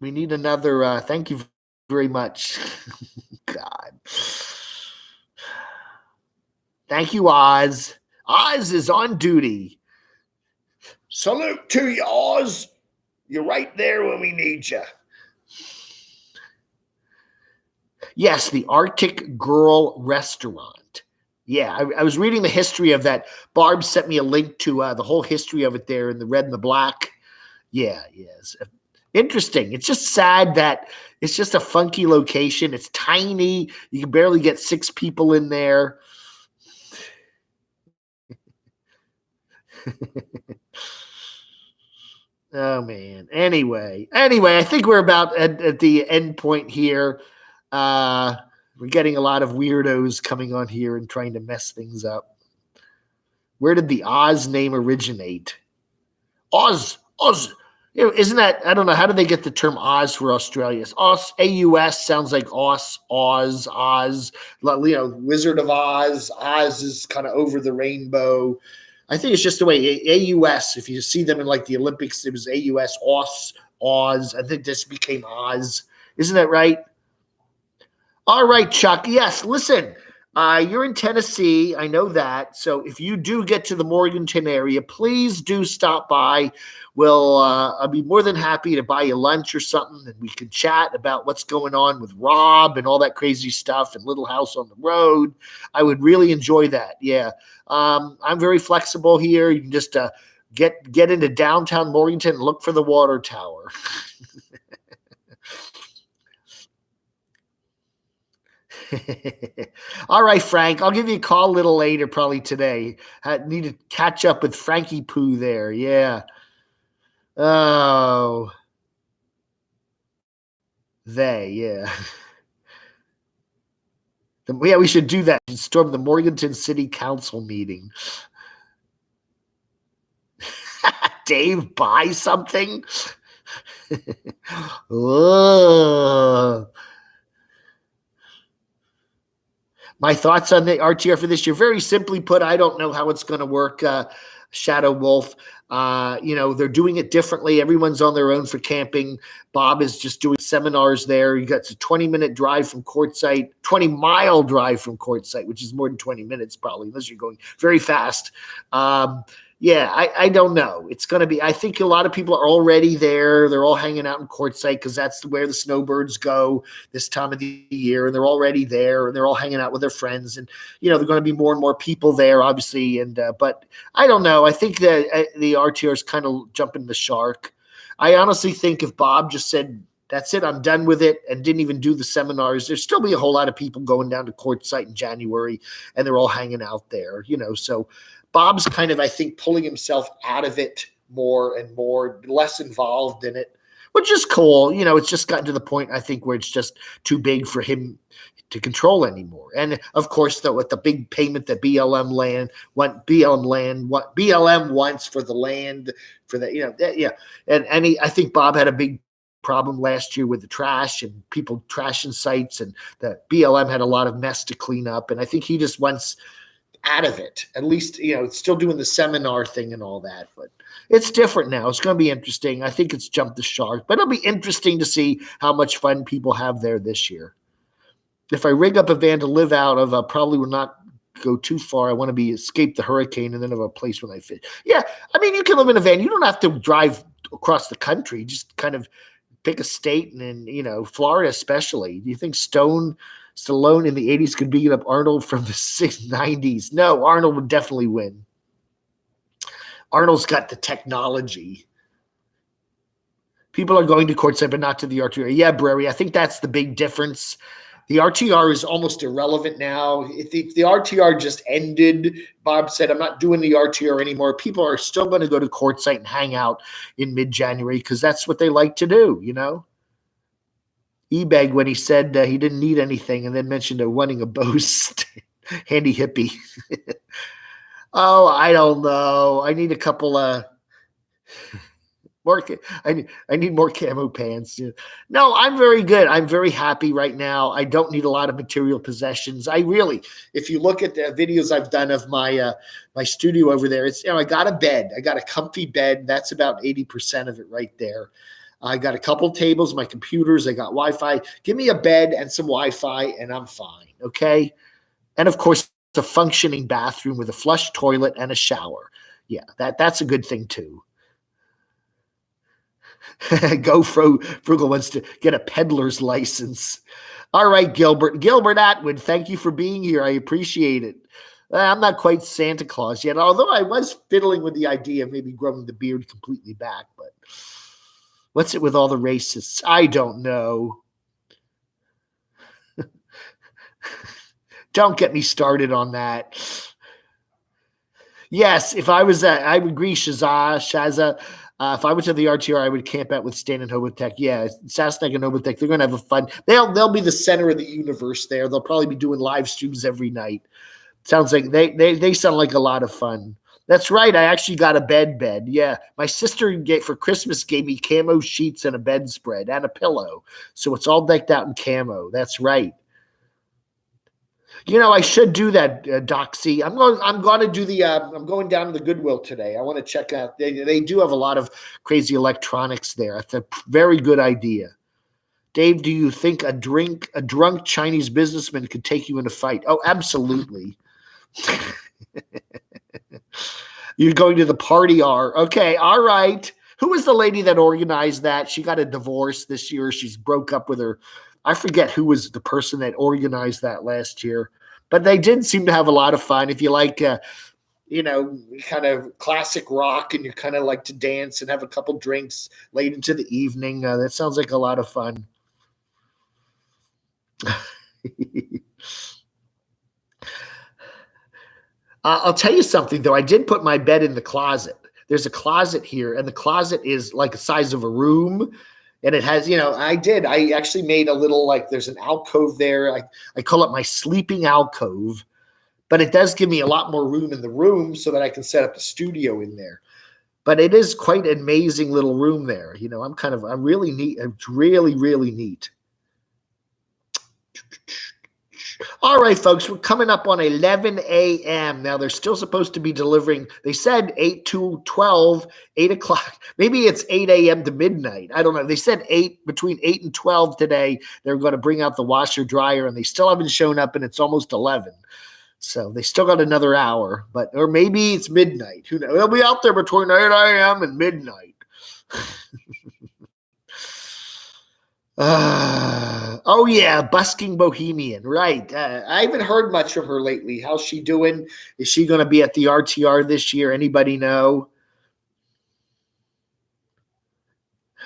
We need another. Thank you very much. God. Thank you, Oz. Oz is on duty. Salute to you, Oz. You're right there when we need you. Yes, the Arctic Girl Restaurant. Yeah, I was reading the history of that. Barb sent me a link to the whole history of it there in the red and the black. Yeah, yes. Interesting. It's just sad that it's just a funky location. It's tiny. You can barely get 6 people in there. Oh, man. Anyway, I think we're about at the end point here. We're getting a lot of weirdos coming on here and trying to mess things up. Where did the Oz name originate? Oz. Isn't that, I don't know, how do they get the term Oz for Australia? Oz, A-U-S sounds like Oz. Wizard of Oz. Oz is kind of over the rainbow. I think it's just the way AUS, if you see them in like the Olympics, it was AUS, Oz. I think this became Oz. Isn't that right? All right, Chuck. Yes, listen, you're in Tennessee. I know that. So if you do get to the Morganton area, please do stop by. I'll be more than happy to buy you lunch or something, and we can chat about what's going on with Rob and all that crazy stuff and Little House on the Road. I would really enjoy that. Yeah. I'm very flexible here. You can just get into downtown Morganton and look for the water tower. All right, Frank. I'll give you a call a little later, probably today. I need to catch up with Frankie Pooh there. Yeah. Oh. Yeah. Yeah, we should do that. Storm the Morganton City Council meeting. Dave, buy something? My thoughts on the RTR for this year, very simply put, I don't know how it's going to work, Shadow Wolf. They're doing it differently. Everyone's on their own for camping. Bob is just doing seminars there. You got a 20-minute drive from Quartzsite, 20-mile drive from Quartzsite, which is more than 20 minutes probably, unless you're going very fast. I don't know. It's going to be, I think a lot of people are already there. They're all hanging out in Quartzsite because that's where the snowbirds go this time of the year. And they're already there and they're all hanging out with their friends. And, there are going to be more and more people there, obviously. And, but I don't know. I think that the RTR is kind of jumping the shark. I honestly think if Bob just said, that's it, I'm done with it, and didn't even do the seminars, there'd still be a whole lot of people going down to Quartzsite in January, and they're all hanging out there, so Bob's kind of, I think, pulling himself out of it more and more, less involved in it, which is cool. It's just gotten to the point, I think, where it's just too big for him to control anymore. And of course, though, with the big payment that BLM wants for the land, for the, And I think Bob had a big problem last year with the trash and people trashing sites, and the BLM had a lot of mess to clean up. And I think he just wants out of it. At least, it's still doing the seminar thing and all that, but it's different now. It's going to be interesting. I think it's jumped the shark, but it'll be interesting to see how much fun people have there this year. If I rig up a van to live out of, I probably will not go too far. I want to escape the hurricane and then have a place when I fit. Yeah. I mean, you can live in a van. You don't have to drive across the country. Just kind of pick a state, and then, Florida especially. Do you think Stallone in the 80s could beat up Arnold from the 90s? No, Arnold would definitely win. Arnold's got the technology. People are going to courtside, but not to the RTR. Yeah, Brary, I think that's the big difference. The RTR is almost irrelevant now. If the RTR just ended, Bob said, I'm not doing the RTR anymore. People are still going to go to courtside and hang out in mid-January because that's what they like to do, you know? Ebeg, when he said he didn't need anything and then mentioned wanting a boast. Handy hippie. Oh, I don't know. I need a couple more. I need more camo pants. No, I'm very good. I'm very happy right now. I don't need a lot of material possessions. I really, if you look at the videos I've done of my my studio over there, it's, you know, I got a bed. I got a comfy bed. That's about 80% of it right there. I got a couple tables, my computers. I got Wi-Fi. Give me a bed and some Wi-Fi, and I'm fine. Okay, and of course, a functioning bathroom with a flush toilet and a shower. Yeah, that's a good thing too. Frugal wants to get a peddler's license. All right, Gilbert Atwood, thank you for being here. I appreciate it. I'm not quite Santa Claus yet, although I was fiddling with the idea of maybe growing the beard completely back. But what's it with all the racists? I don't know. Don't get me started on that. Yes, if I was I would agree, Shaza. If I went to the RTR, I would camp out with Stan and Hobotech. Yeah, Sasnak and Hobotech, they're going to have a fun. They'll be the center of the universe there. They'll probably be doing live streams every night. Sounds like they sound like a lot of fun. That's right. I actually got a bed. Yeah, my sister for Christmas gave me camo sheets and a bedspread and a pillow, so it's all decked out in camo. That's right. You know, I should do that, Doxy. I'm going to do the. I'm going down to the Goodwill today. I want to check out. They do have a lot of crazy electronics there. It's a very good idea. Dave, do you think a drunk Chinese businessman could take you in a fight? Oh, absolutely. You're going to the party R. Okay, all right. Who was the lady that organized that? She got a divorce this year. She's broke up with her. I forget who was the person that organized that last year, but they did seem to have a lot of fun. If you like, you know, kind of classic rock and you kind of like to dance and have a couple drinks late into the evening, that sounds like a lot of fun. I'll tell you something, though. I did put my bed in the closet. There's a closet here, and the closet is like the size of a room. And it has, you know, I actually made a little, like, there's an alcove there. I call it my sleeping alcove, but it does give me a lot more room in the room so that I can set up a studio in there. But it is quite an amazing little room there. You know, I'm really neat. It's really, really neat. All right, folks, we're coming up on 11 a.m. Now, they're still supposed to be delivering. They said 8 to 12, 8 o'clock. Maybe it's 8 a.m. to midnight. I don't know. They said between 8 and 12 today. They're going to bring out the washer dryer, and they still haven't shown up, and it's almost 11. So they still got another hour, or maybe it's midnight. Who knows? They'll be out there between 8 a.m. and midnight. Oh yeah, busking bohemian, right? I haven't heard much from her lately. How's she doing? Is she going to be at the RTR this year? Anybody know?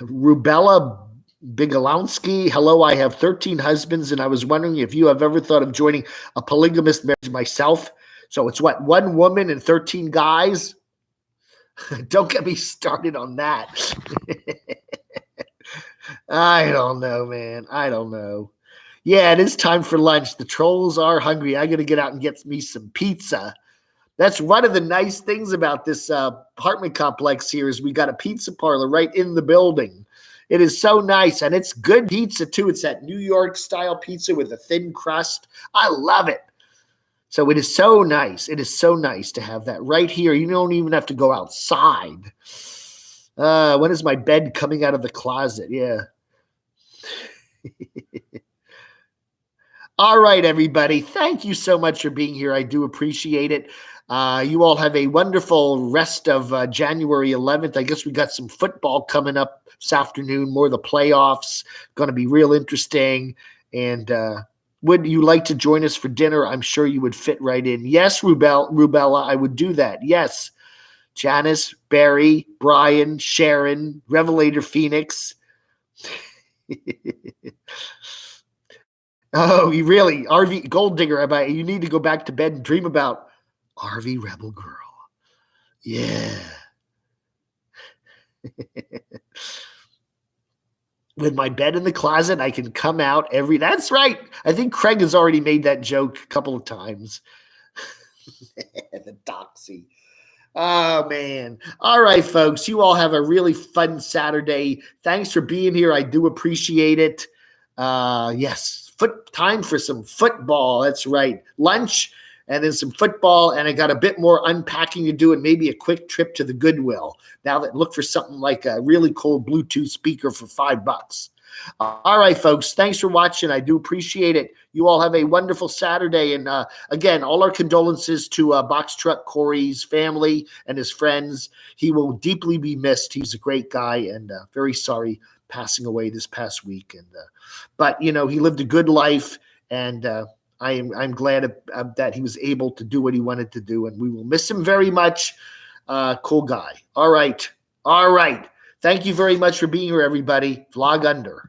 Rubella Bigolowski, hello. I have 13 husbands, and I was wondering if you have ever thought of joining a polygamous marriage myself. So it's what, one woman and 13 guys? Don't get me started on that. I don't know, man. I don't know. Yeah, it is time for lunch. The trolls are hungry. I got to get out and get me some pizza. That's one of the nice things about this apartment complex here is we got a pizza parlor right in the building. It is so nice, and it's good pizza, too. It's that New York-style pizza with a thin crust. I love it. So it is so nice. It is so nice to have that right here. You don't even have to go outside. When is my bed coming out of the closet? Yeah. All right, everybody. Thank you so much for being here. I do appreciate it. You all have a wonderful rest of January 11th. I guess we got some football coming up this afternoon, more of the playoffs. Going to be real interesting. And would you like to join us for dinner? I'm sure you would fit right in. Yes, Rubella, I would do that. Yes. Janice, Barry, Brian, Sharon, Revelator Phoenix. Oh, you really, RV Gold Digger, about you need to go back to bed and dream about RV Rebel Girl. Yeah. With my bed in the closet, I can come out that's right. I think Craig has already made that joke a couple of times. The doxy. Oh, man. All right, folks. You all have a really fun Saturday. Thanks for being here. I do appreciate it. Yes, time for some football. That's right. Lunch and then some football. And I got a bit more unpacking to do and maybe a quick trip to the Goodwill. Now that look for something like a really cool Bluetooth speaker for $5. All right, folks. Thanks for watching. I do appreciate it. You all have a wonderful Saturday. And again, all our condolences to Box Truck Corey's family and his friends. He will deeply be missed. He's a great guy and very sorry passing away this past week. And but he lived a good life, and I'm glad that he was able to do what he wanted to do. And we will miss him very much. Cool guy. All right. Thank you very much for being here, everybody. Vlog under.